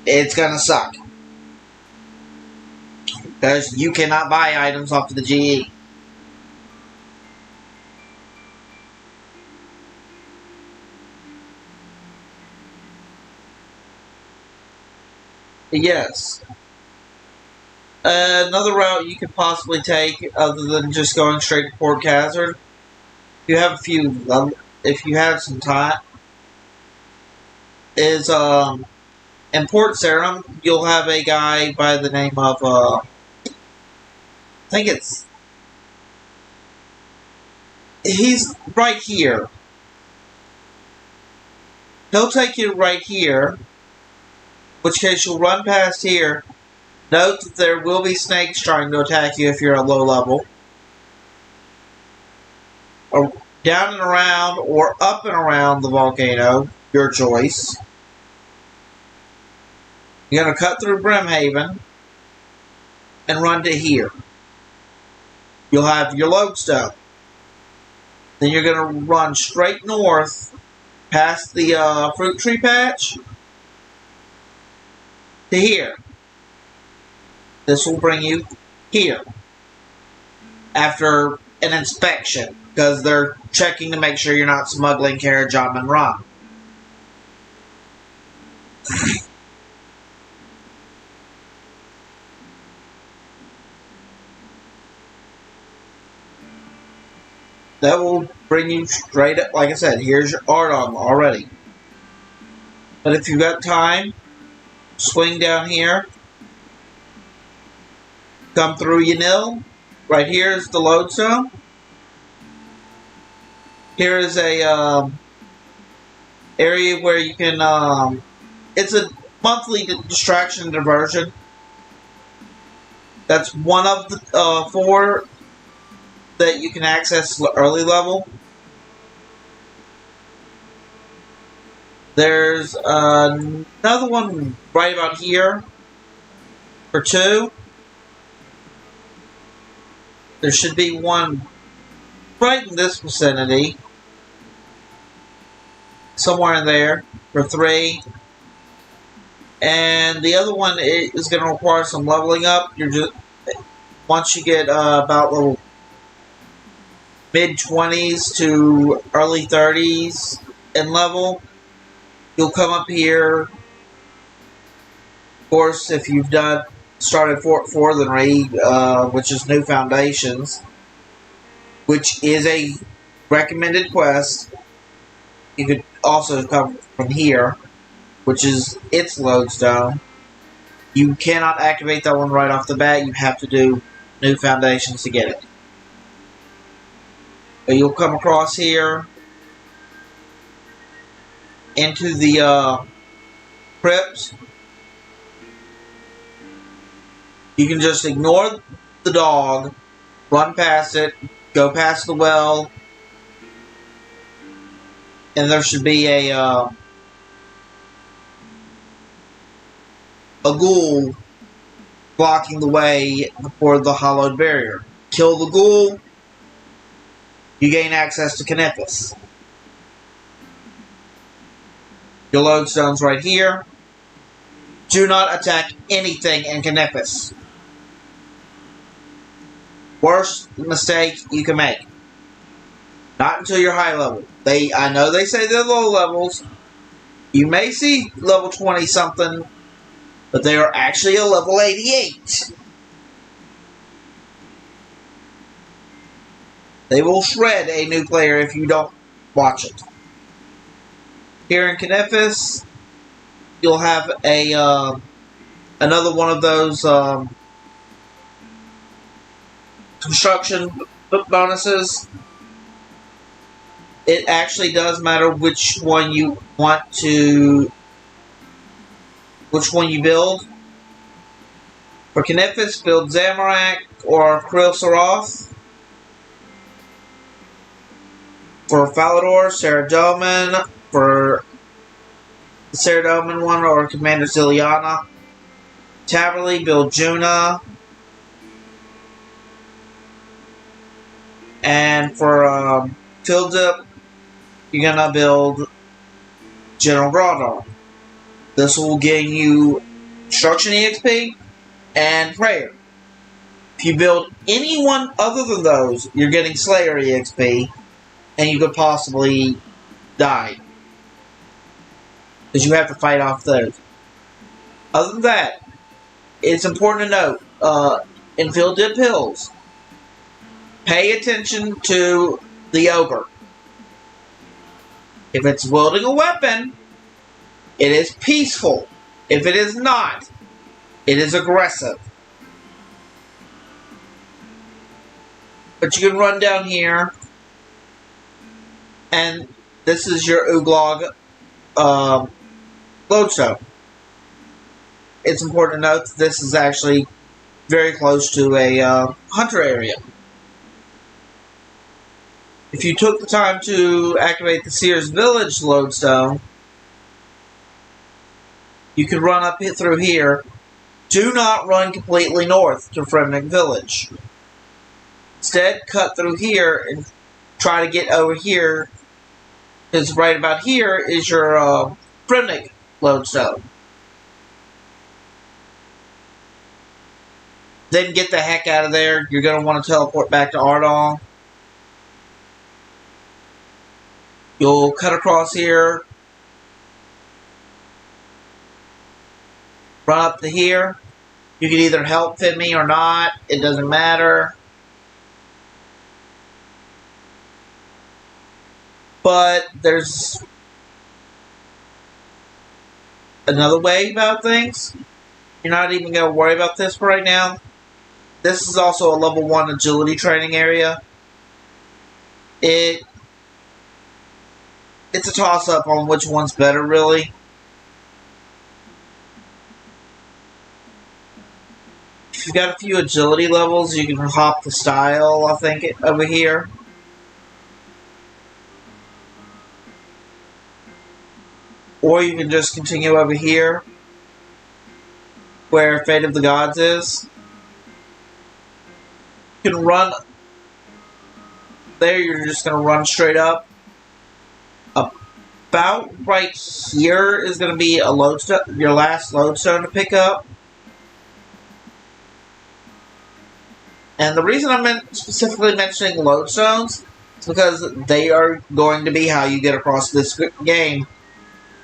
it's going to suck. Because you cannot buy items off of the GE. Yes. Another route you could possibly take, other than just going straight to Port Hazard, if you have some time, is in Port Sarum. You'll have a guy by the name of I think he's right here. He'll take you right here, in which case you'll run past here. Note that there will be snakes trying to attack you if you're at low level. Or down and around, or up and around the volcano, your choice. You're going to cut through Brimhaven and run to here. You'll have your lodestone. Then you're going to run straight north past the fruit tree patch to here. This will bring you here after an inspection, because they're checking to make sure you're not smuggling carriage and rum. that will bring you straight up. Like I said, here's your Ardong already. But if you've got time, swing down here. Come through Yanil. Right here is the lodestone. Here is a area where you can. It's a monthly distraction diversion. That's one of the 4 that you can access early level. There's another one right about here for 2. There should be one right in this vicinity, somewhere in there, for 3. And the other one is going to require some leveling up. You're just once you get about level mid-20s to early 30s in level, you'll come up here. Of course, if you've started Fort Forthenry, which is New Foundations, which is a recommended quest. You could also come from here, which is its lodestone. You cannot activate that one right off the bat. You have to do New Foundations to get it. But you'll come across here into the crypt. You can just ignore the dog, run past it, go past the well, and there should be a ghoul blocking the way for the hollowed barrier. Kill the ghoul, you gain access to Canifus. Your lodestone's right here. Do not attack anything in Canifus. Worst mistake you can make. Not until you're high level. I know they say they're low levels. You may see level 20 something, but they are actually a level 88. They will shred a new player if you don't watch it. Here in Canifus, you'll have a another one of those construction bonuses. It actually does matter which one you build. For Canifus, build Zamorak or Krilsaroth. For Falador, Saradomin. For the Saradomin one, or Commander Ziliana. Taverley, build Juna. And for Fildip, you're gonna build General Grodar. This will gain you Construction EXP and Prayer. If you build any one other than those, you're getting Slayer EXP, and you could possibly die. Because you have to fight off those. Other than that, it's important to note, in Fildip Hills, pay attention to the ogre. If it's wielding a weapon, it is peaceful. If it is not, it is aggressive. But you can run down here, and this is your Uglog lodestone. It's important to note that this is actually very close to a hunter area. If you took the time to activate the Sears Village lodestone, you could run up through here. Do not run completely north to Fremennik Village. Instead, cut through here and try to get over here, because right about here is your Fremennik lodestone. Then get the heck out of there. You're going to want to teleport back to Ardong. You'll cut across here, run up to here. You can either help fit me or not. It doesn't matter. But there's another way about things. You're not even going to worry about this for right now. This is also a level 1 agility training area. It's a toss-up on which one's better, really. If you've got a few agility levels, you can hop the style, I think, over here. Or you can just continue over here, where Fate of the Gods is. You can run there, you're just going to run straight up. About right here is going to be a lodestone, your last lodestone to pick up. And the reason I'm specifically mentioning lodestones is because they are going to be how you get across this game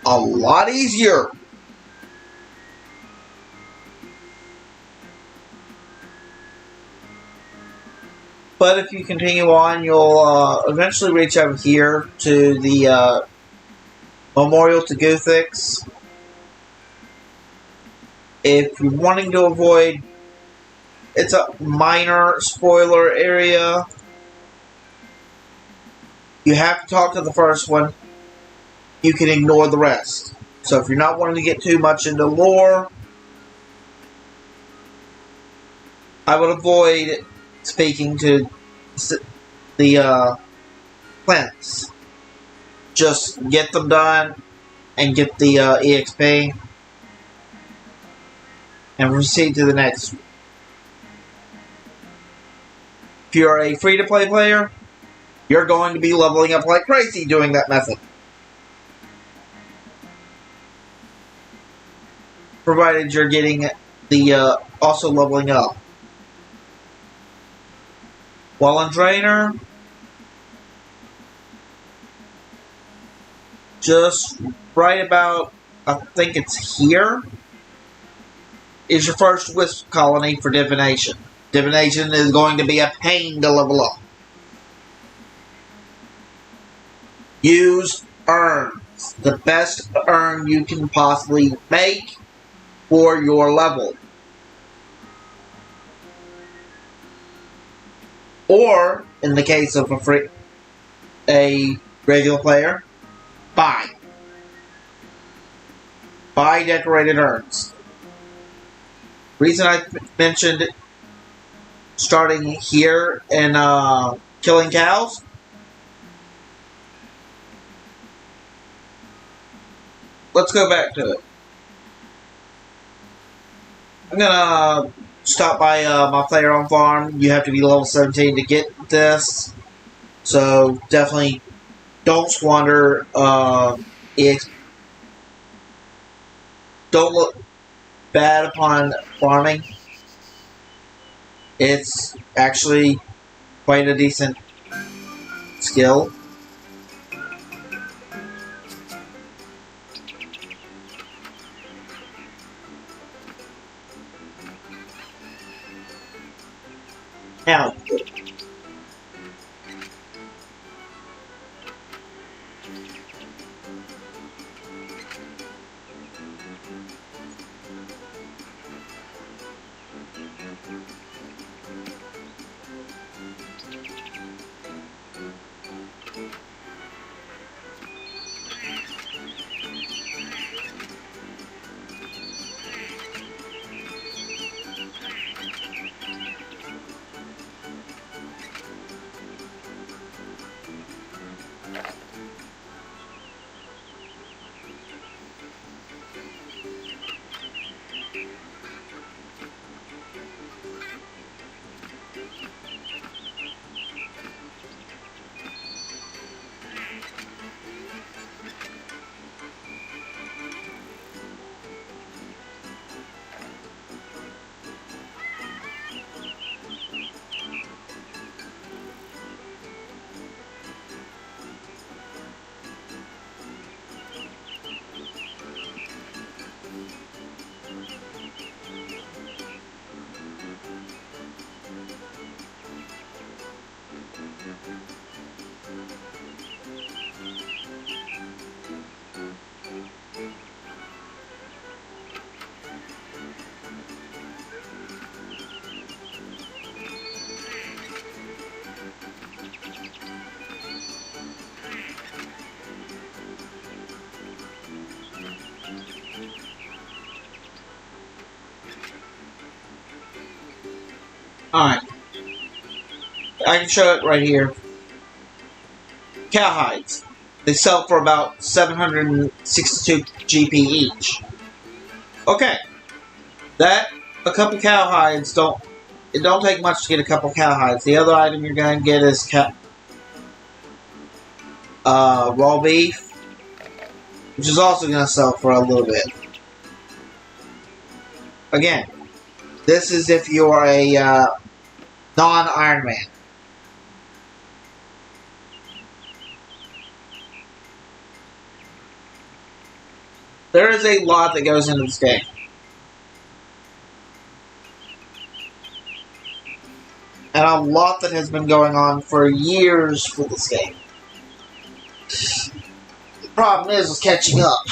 a lot easier. But if you continue on, you'll eventually reach over here to the Memorial to Guthix. If you're wanting to avoid, it's a minor spoiler area. You have to talk to the first one. You can ignore the rest. So if you're not wanting to get too much into lore, I would avoid speaking to the planets. Just get them done and get the EXP and proceed to the next. If you're a free-to-play player, you're going to be leveling up like crazy doing that method. Provided you're getting the also leveling up. While on Drainer, just right about, I think it's here, is your first Wisp colony for Divination. Divination is going to be a pain to level up. Use urns. The best urn you can possibly make for your level. Or, in the case of a regular player, buy. Buy decorated urns. Reason I mentioned starting here and killing cows. Let's go back to it. I'm gonna stop by my player on farm. You have to be level 17 to get this, so definitely don't squander EXP. Don't look bad upon farming. It's actually quite a decent skill. Now, Alright. I can show it right here. Cowhides. They sell for about 762 GP each. Okay. A couple cowhides it don't take much to get a couple cowhides. The other item you're going to get is raw beef, which is also going to sell for a little bit. Again, this is if you're a non-Iron Man. There is a lot that goes into this game. And a lot that has been going on for years for this game. The problem is catching up.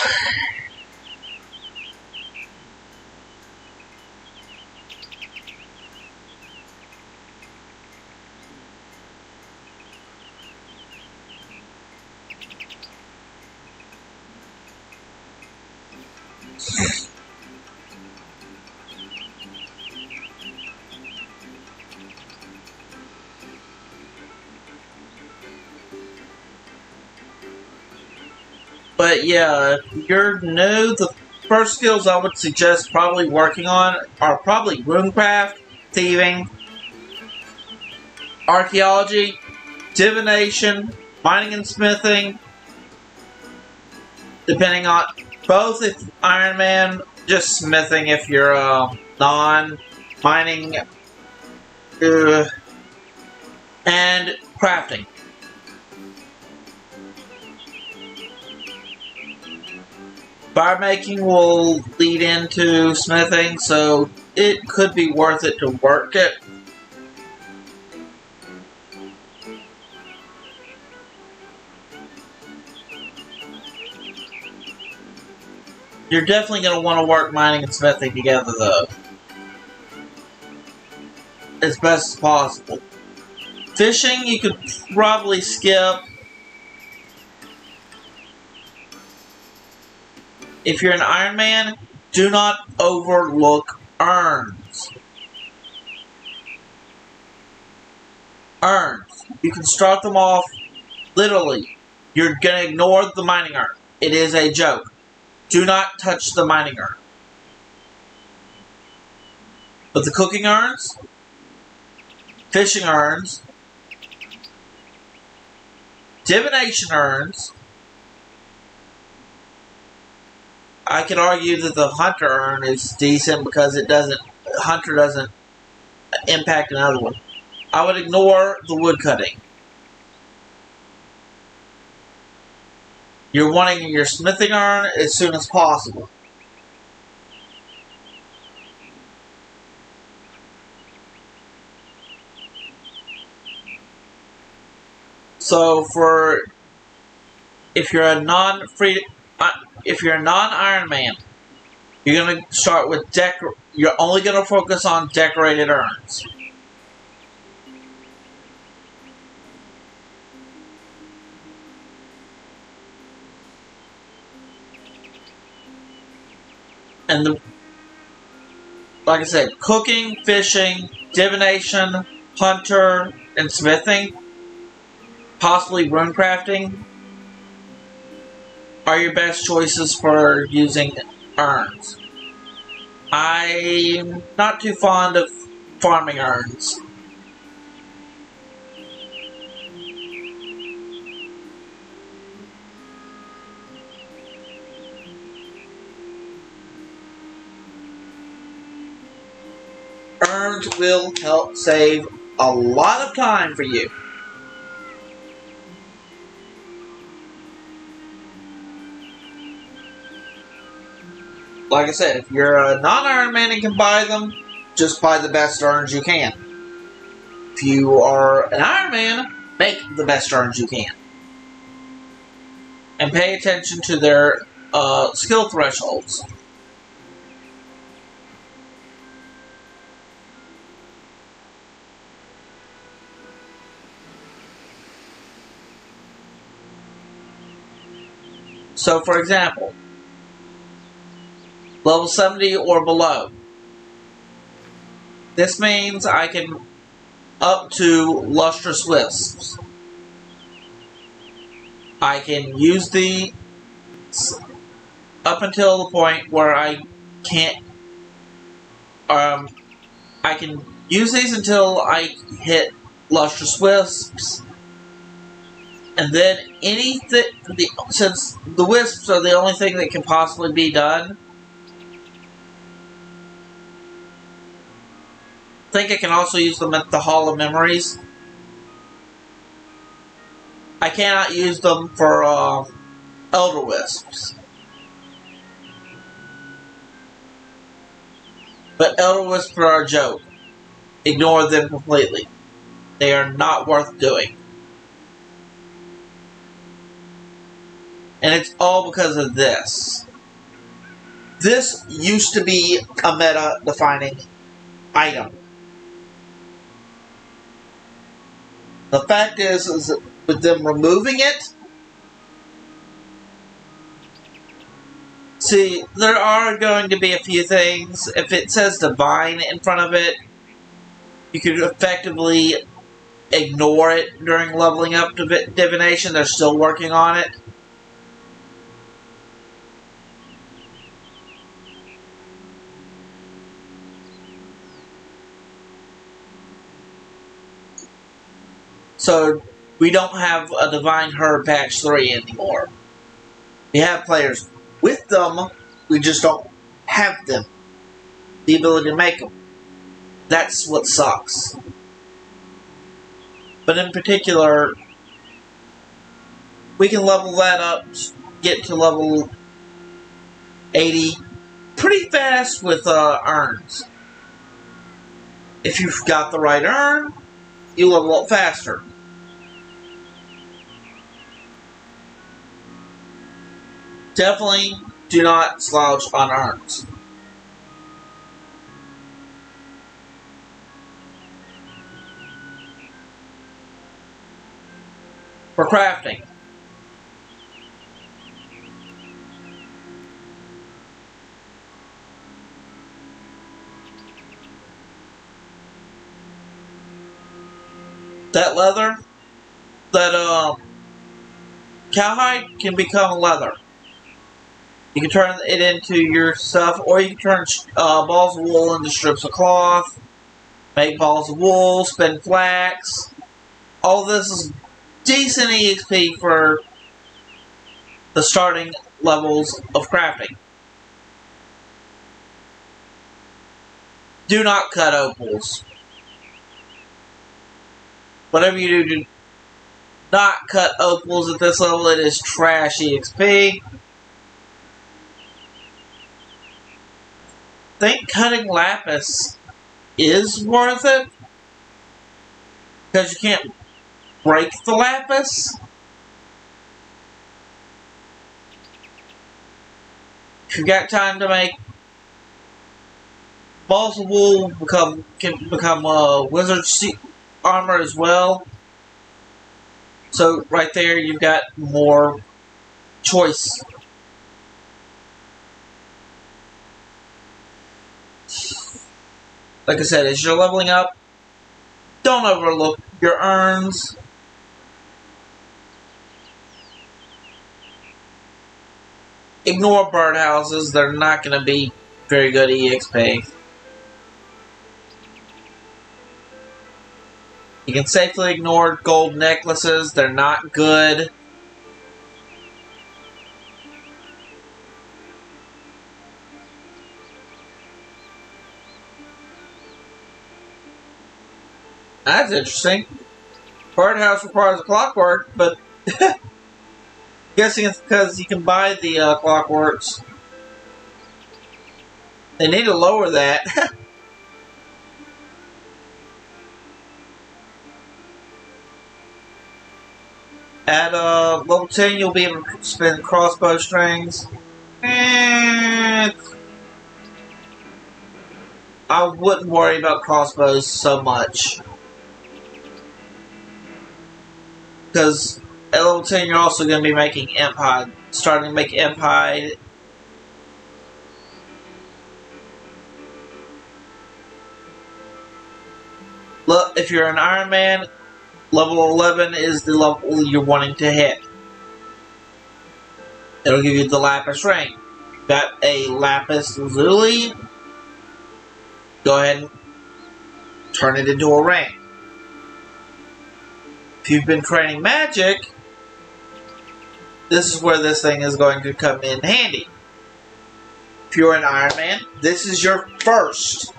But yeah, if you're new, the first skills I would suggest probably working on are probably runecraft, thieving, archaeology, divination, mining and smithing, depending on both if Iron Man, just smithing if you're non-mining, and crafting. Fire making will lead into smithing, so it could be worth it to work it. You're definitely going to want to work mining and smithing together, though, as best as possible. Fishing, you could probably skip. If you're an Iron Man, do not overlook urns. Urns. You can start them off literally. You're going to ignore the mining urn. It is a joke. Do not touch the mining urn. But the cooking urns, fishing urns, divination urns, I could argue that the hunter urn is decent because hunter doesn't impact another one. I would ignore the wood cutting. You're wanting your smithing urn as soon as possible. So if you're a non-Iron Man, you're going to start with you're only going to focus on decorated urns. And like I said, cooking, fishing, divination, hunter, and smithing, possibly runecrafting, are your best choices for using urns. I'm not too fond of farming urns. Urns will help save a lot of time for you. Like I said, if you're a non-Iron Man and can buy them, just buy the best urns you can. If you are an Iron Man, make the best urns you can. And pay attention to their skill thresholds. So, for example, level 70 or below. This means I can up to Lustrous Wisps. I can use the up until the point where I can't. I can use these until I hit Lustrous Wisps, and then anything. Since the wisps are the only thing that can possibly be done, I think I can also use them at the Hall of Memories. I cannot use them for Elder Wisps. But Elder Wisps are a joke. Ignore them completely. They are not worth doing. And it's all because of this. This used to be a meta-defining item. The fact is that with them removing it, see, there are going to be a few things. If it says Divine in front of it, you could effectively ignore it during leveling up to Divination. They're still working on it. So, we don't have a Divine Herb Patch 3 anymore. We have players with them, we just don't have them. The ability to make them. That's what sucks. But in particular, we can level that up, get to level 80 pretty fast with urns. If you've got the right urn, you level up faster. Definitely do not slouch on urns. For crafting. That leather, that cowhide can become leather. You can turn it into your stuff, or you can turn balls of wool into strips of cloth, make balls of wool, spin flax. All this is decent EXP for the starting levels of crafting. Do not cut opals. Whatever you do not cut opals at this level. It is trash EXP. I think cutting lapis is worth it, because you can't break the lapis. If you've got time to make balls of wool, can become wizard armor as well. So right there, you've got more choice. Like I said, as you're leveling up, don't overlook your urns. Ignore birdhouses. They're not going to be very good EXP. You can safely ignore gold necklaces. They're not good. That's interesting. Birdhouse requires a clockwork, but guessing it's because you can buy the clockworks. They need to lower that. At level 10, you'll be able to spin crossbow strings. I wouldn't worry about crossbows so much. Because at level 10, you're also going to be making imp hide. Starting to make imp hide. if you're an Iron Man, level 11 is the level you're wanting to hit. It'll give you the Lapis ring. Got a Lapis Lazuli. Go ahead and turn it into a ring. If you've been training magic, this is where this thing is going to come in handy. If you're an Iron Man, this is your first.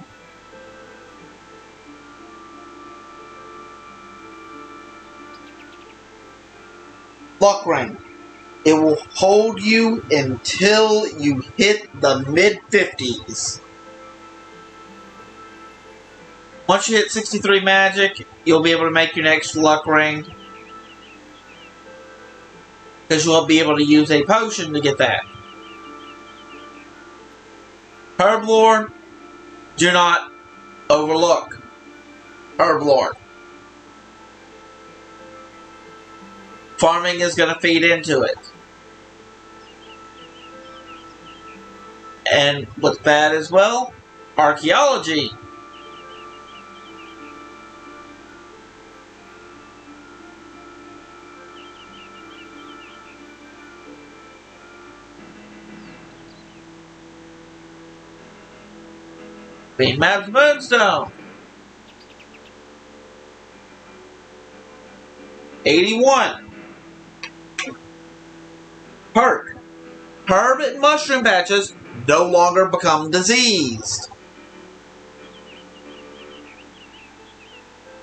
Luck ring. It will hold you until you hit the mid-50s. Once you hit 63 magic, you'll be able to make your next luck ring. Because you'll be able to use a potion to get that. Herblore, do not overlook Herblore. Farming is going to feed into it. And with that as well, archaeology. Beam Maps Moonstone. 81. Perk. Herb and mushroom patches no longer become diseased.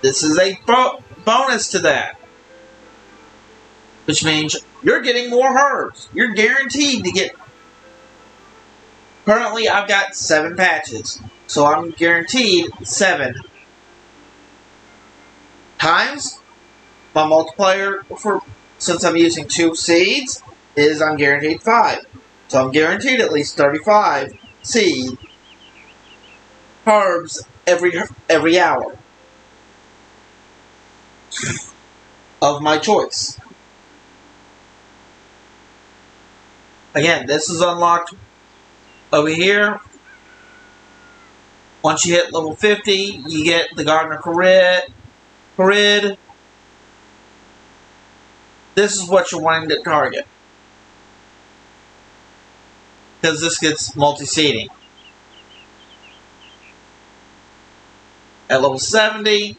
This is a bonus to that. Which means you're getting more herbs. You're guaranteed to get... Currently, I've got 7 patches. So I'm guaranteed 7. Times my multiplier for... Since I'm using 2 seeds, is I'm guaranteed 5. So I'm guaranteed at least 35 seed herbs every hour of my choice. Again, this is unlocked over here. Once you hit level 50, you get the Gardener Carid. This is what you're wanting to target. Because this gets multi-seeding. At level 70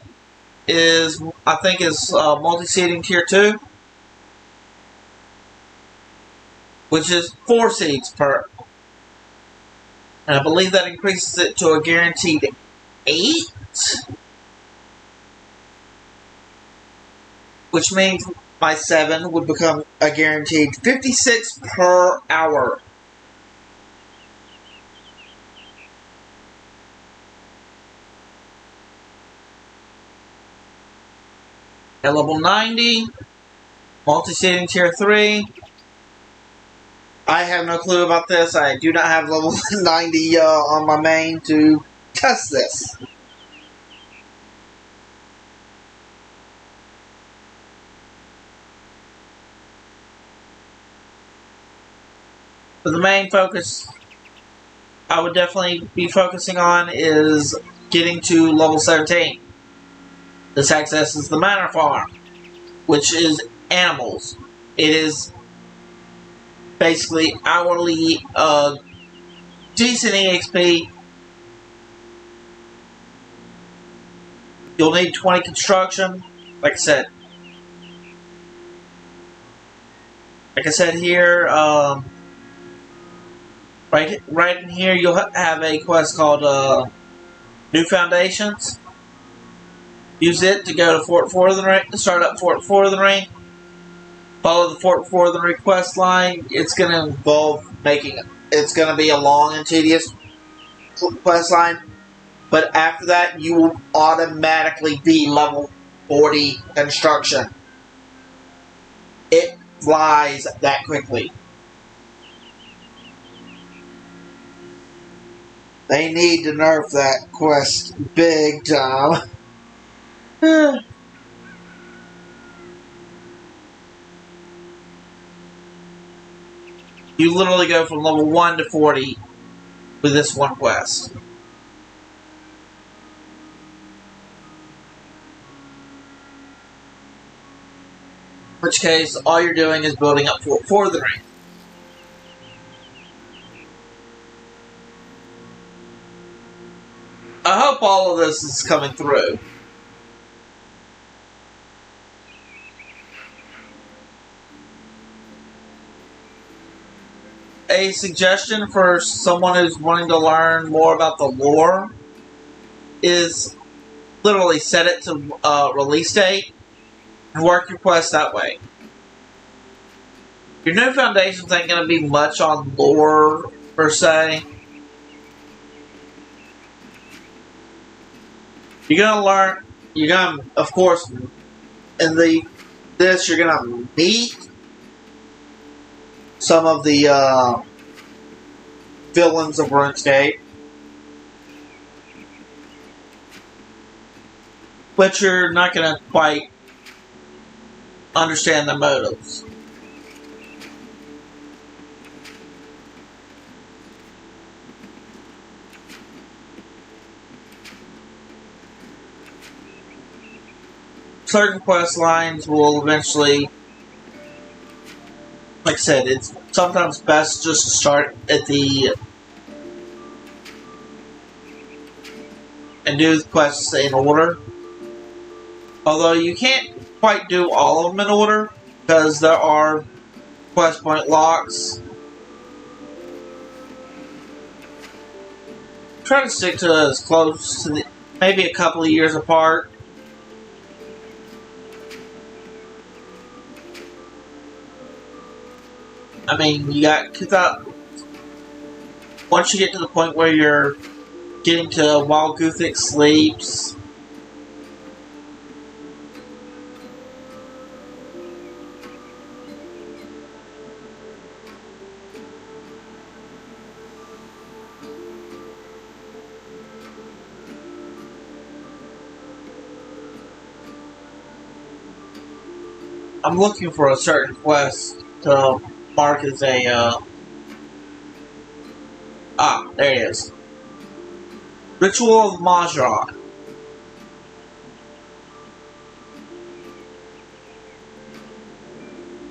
is, I think, is multi-seeding tier 2. Which is 4 seeds per. And I believe that increases it to a guaranteed 8. Which means my 7 would become a guaranteed 56 per hour. At level 90, multi-seeding tier 3. I have no clue about this. I do not have level 90 on my main to test this. But the main focus I would definitely be focusing on is getting to level 17. This accesses the Manor Farm, which is animals. It is basically hourly, decent EXP. You'll need 20 construction, like I said. Like I said here, right in here, you'll have a quest called New Foundations. Use it to go to Fort Forthery, start up Fort Forthery. Follow the Fort Forthery quest line. It's going to involve it's going to be a long and tedious quest line. But after that, you will automatically be level 40 construction. It flies that quickly. They need to nerf that quest big time. You literally go from level 1 to 40 with this one quest. which case, all you're doing is building up for the ring. I hope all of this is coming through. A suggestion for someone who's wanting to learn more about the lore is literally set it to release date and work your quest that way. Your new foundations ain't going to be much on lore per se. You're going to learn, you're going to, of course, in this you're going to meet some of the villains of RuneScape, but you're not going to quite understand the motives. Certain quest lines will eventually, like I said, it's sometimes best just to start at the and do the quests in order. Although you can't quite do all of them in order because there are quest point locks. Try to stick to as close to maybe a couple of years apart. I mean, you got 2000. Once you get to the point where you're getting to while Guthix sleeps, I'm looking for a certain quest to mark as a, there it is. Ritual of Majra.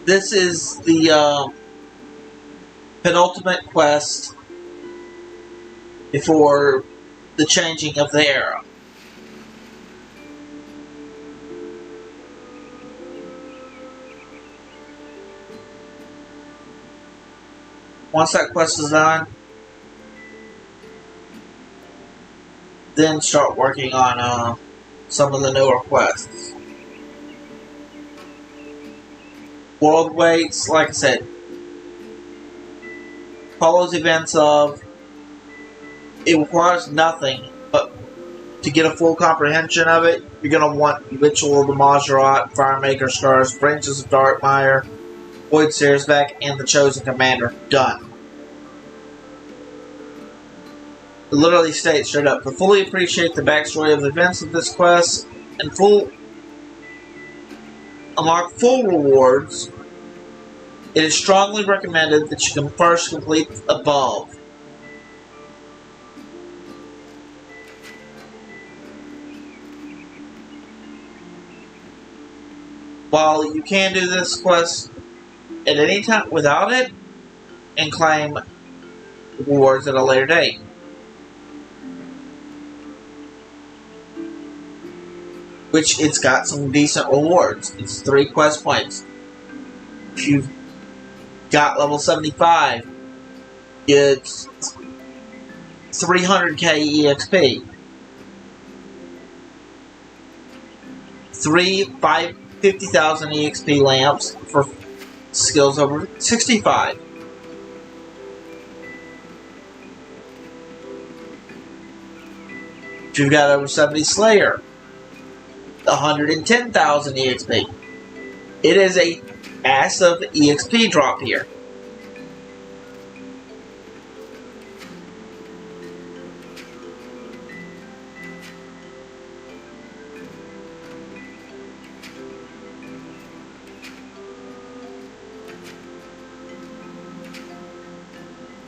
This is the, penultimate quest before the changing of the era. Once that quest is done, then start working on some of the newer quests. World Waits, like I said, follows events of, it requires nothing, but to get a full comprehension of it, you're going to want Ritual of the Majorat, Firemaker Scars, Branches of Darkmire, Void Searsback, and the Chosen Commander. Done. It literally states straight up, to fully appreciate the backstory of the events of this quest and unlock full rewards, it is strongly recommended that you can first complete above. While you can do this quest at any time without it, and claim rewards at a later date. Which it's got some decent rewards. It's 3 quest points. If you've got level 75, it's 300k EXP. 3 50,000 EXP lamps for skills over 65. If you've got over 70 Slayer, 110,000 EXP. It is a massive EXP drop here.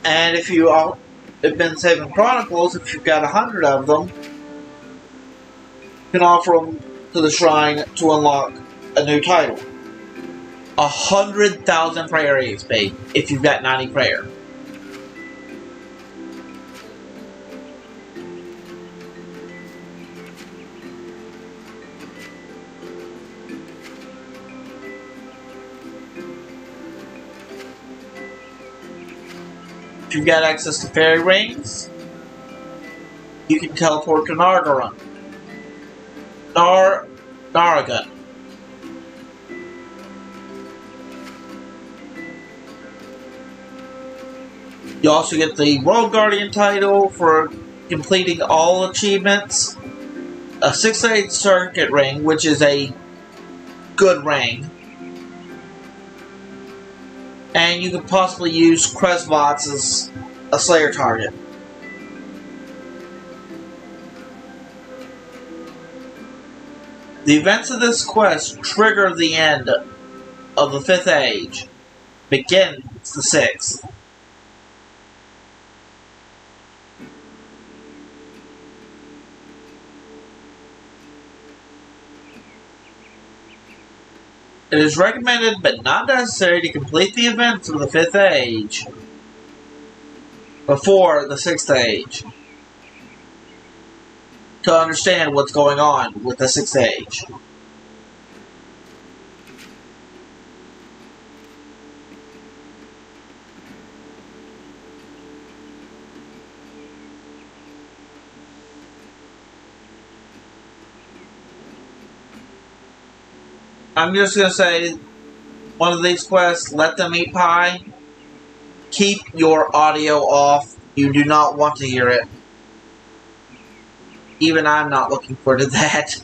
And if you all have been saving Chronicles, if you've got 100 of them, you can offer them to the shrine to unlock a new title. 100,000 prayer XP if you've got 90 prayer. If you've got access to fairy rings, you can teleport to Naragon. You also get the World Guardian title for completing all achievements, a 6-8 circuit ring, which is a good ring, and you could possibly use Cresbots as a Slayer target. The events of this quest trigger the end of the 5th age. Begins the 6th. It is recommended but not necessary to complete the events of the 5th age before the 6th age to understand what's going on with the 6th age. I'm just going to say, one of these quests, let them eat pie. Keep your audio off. You do not want to hear it. Even I'm not looking forward to that.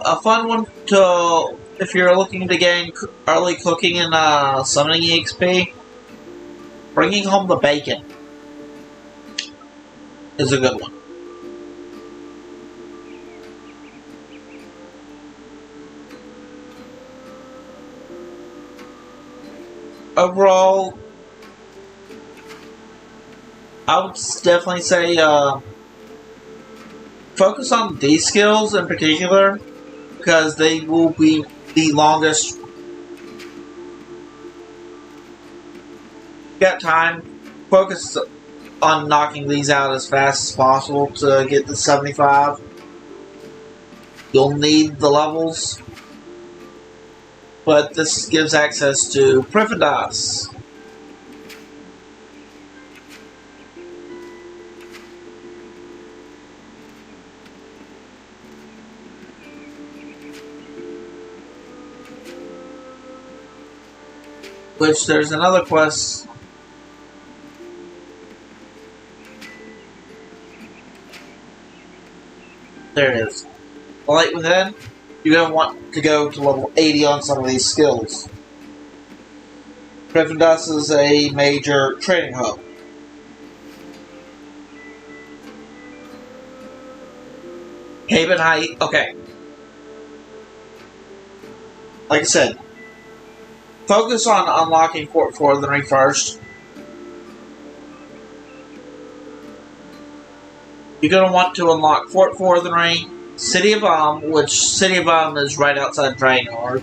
A fun one to, if you're looking to gain early cooking and summoning EXP, bringing home the bacon is a good one. Overall, I would definitely say focus on these skills in particular, because they will be the longest. If you got time, focus on knocking these out as fast as possible to get to 75. You'll need the levels, but this gives access to Fremennik. Which there's another quest. There it is. Light Within. You're going to want to go to level 80 on some of these skills. Fremennik is a major training hub. Haven Height. Okay. Like I said, focus on unlocking Fort Forthery first. You're going to want to unlock Fort Forthery, City of which City of is right outside Draenor.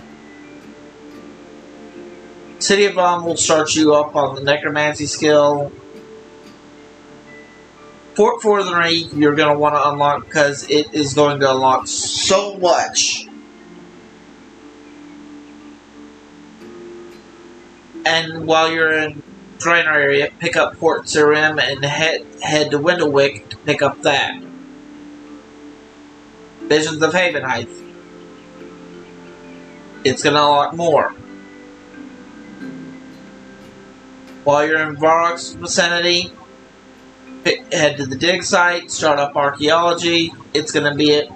City of will start you up on the Necromancy skill. Fort Forthery you're going to want to unlock because it is going to unlock so much. And while you're in Draenor area, pick up Port Sarim and head to Windlewick to pick up that. Visions of Haven Height. It's going to unlock more. While you're in Varrock's vicinity, head to the dig site, start up archaeology. It's going to be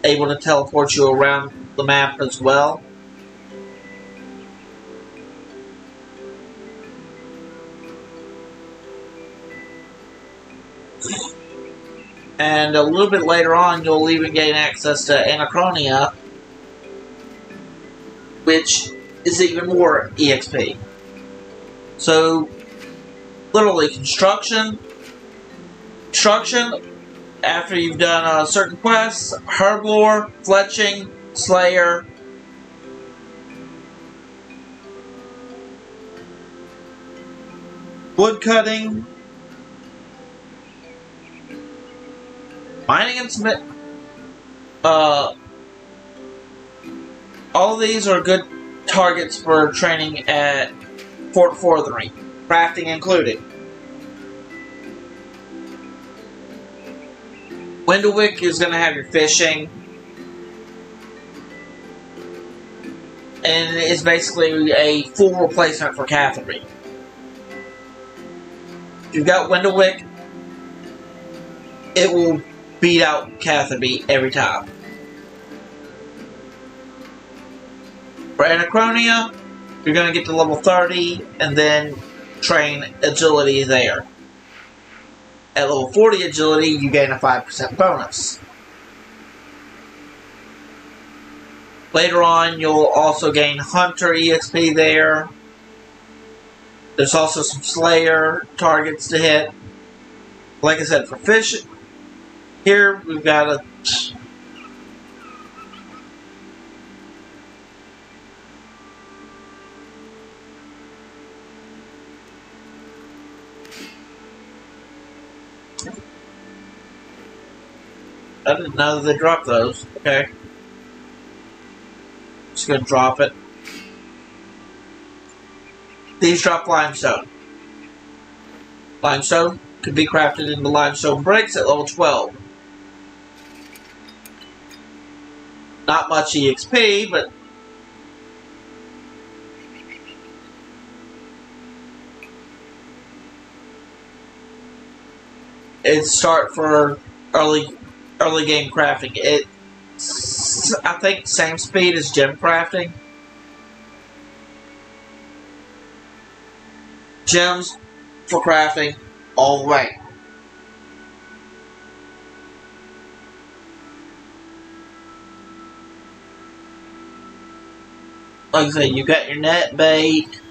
able to teleport you around the map as well. And a little bit later on, you'll even gain access to Anachronia, which is even more EXP. So, literally, construction, after you've done certain quests, herblore, fletching, slayer, woodcutting, mining and smith. All of these are good targets for training at Fort Forthery, crafting included. Windlewick is going to have your fishing, and it's basically a full replacement for Catherine. If you've got Windlewick, it will beat out Catherby every time. For Anachronia, you're going to get to level 30 and then train agility there. At level 40 agility, you gain a 5% bonus. Later on, you'll also gain Hunter EXP there. There's also some Slayer targets to hit. Like I said, for fish, here we've got a... I didn't know that they dropped those. Okay. Just gonna drop it. These drop limestone. Limestone could be crafted into limestone bricks at level 12. Not much EXP, but it's start for early game crafting. It's, I think, same speed as gem crafting. Gems for crafting all the way. Like I said, you got your net bait.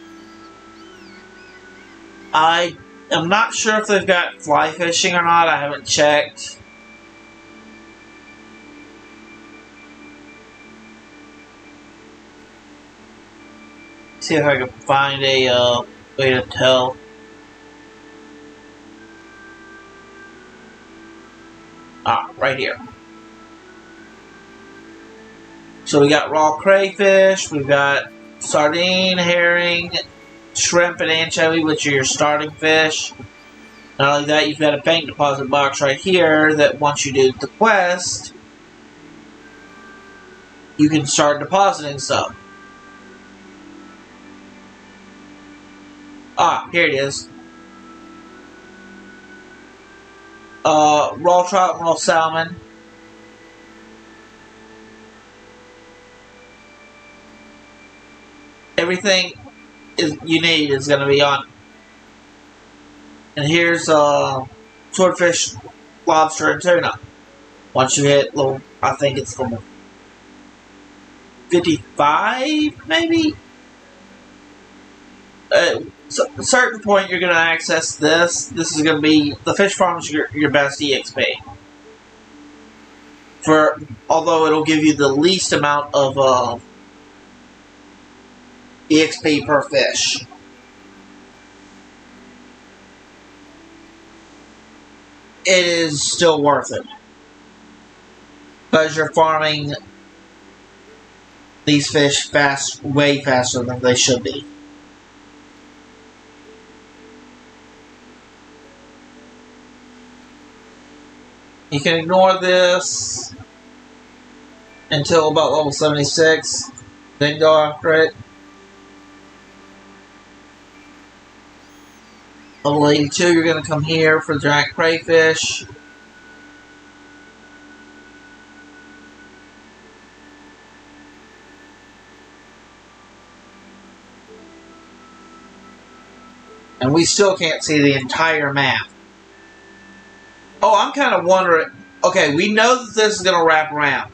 I am not sure if they've got fly fishing or not. I haven't checked. See if I can find a way to tell. Ah, right here. So we got raw crayfish, we've got sardine, herring, shrimp, and anchovy, which are your starting fish. Not only that, you've got a bank deposit box right here that once you do the quest, you can start depositing some. Ah, here it is. Raw trout and raw salmon. Everything you need is going to be on. And here's swordfish, lobster, and tuna. Once you hit level, I think it's level 55, maybe? So at a certain point, you're going to access this. This is going to be, the fish farm is your best EXP. Although it'll give you the least amount of EXP per fish. It is still worth it. Because you're farming these fish way faster than they should be. You can ignore this until about level 76, then go after it. Level 82, you're going to come here for the giant crayfish. And we still can't see the entire map. Oh, I'm kind of wondering, Okay, we know that this is going to wrap around.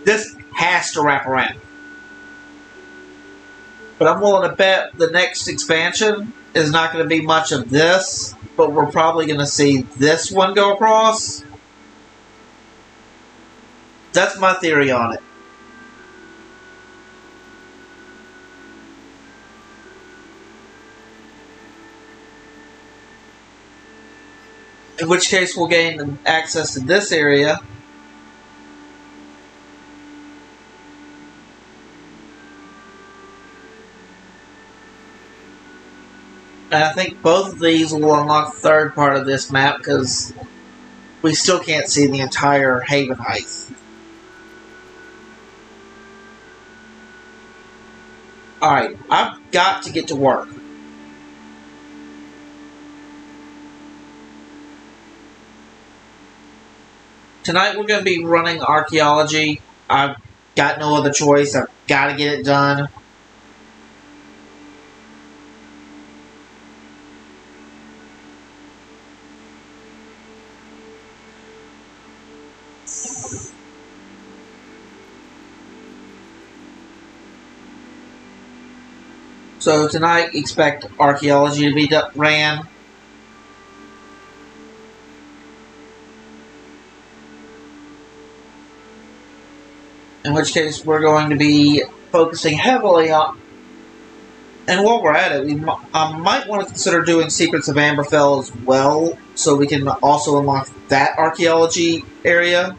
This has to wrap around. But I'm willing to bet the next expansion is not going to be much of this, but we're probably going to see this one go across. That's my theory on it. In which case we'll gain access to this area. And I think both of these will unlock the third part of this map because we still can't see the entire Haven Heights. Alright, I've got to get to work. Tonight we're going to be running archaeology. I've got no other choice. I've got to get it done. So tonight, expect archaeology to be ran. In which case, we're going to be focusing heavily on... And while we're at it, I might want to consider doing Secrets of Amberfell as well, so we can also unlock that archaeology area.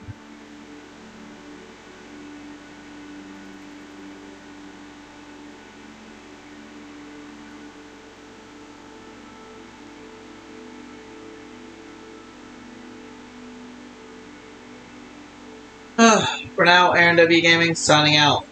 For now, Aaron W. Gaming signing out.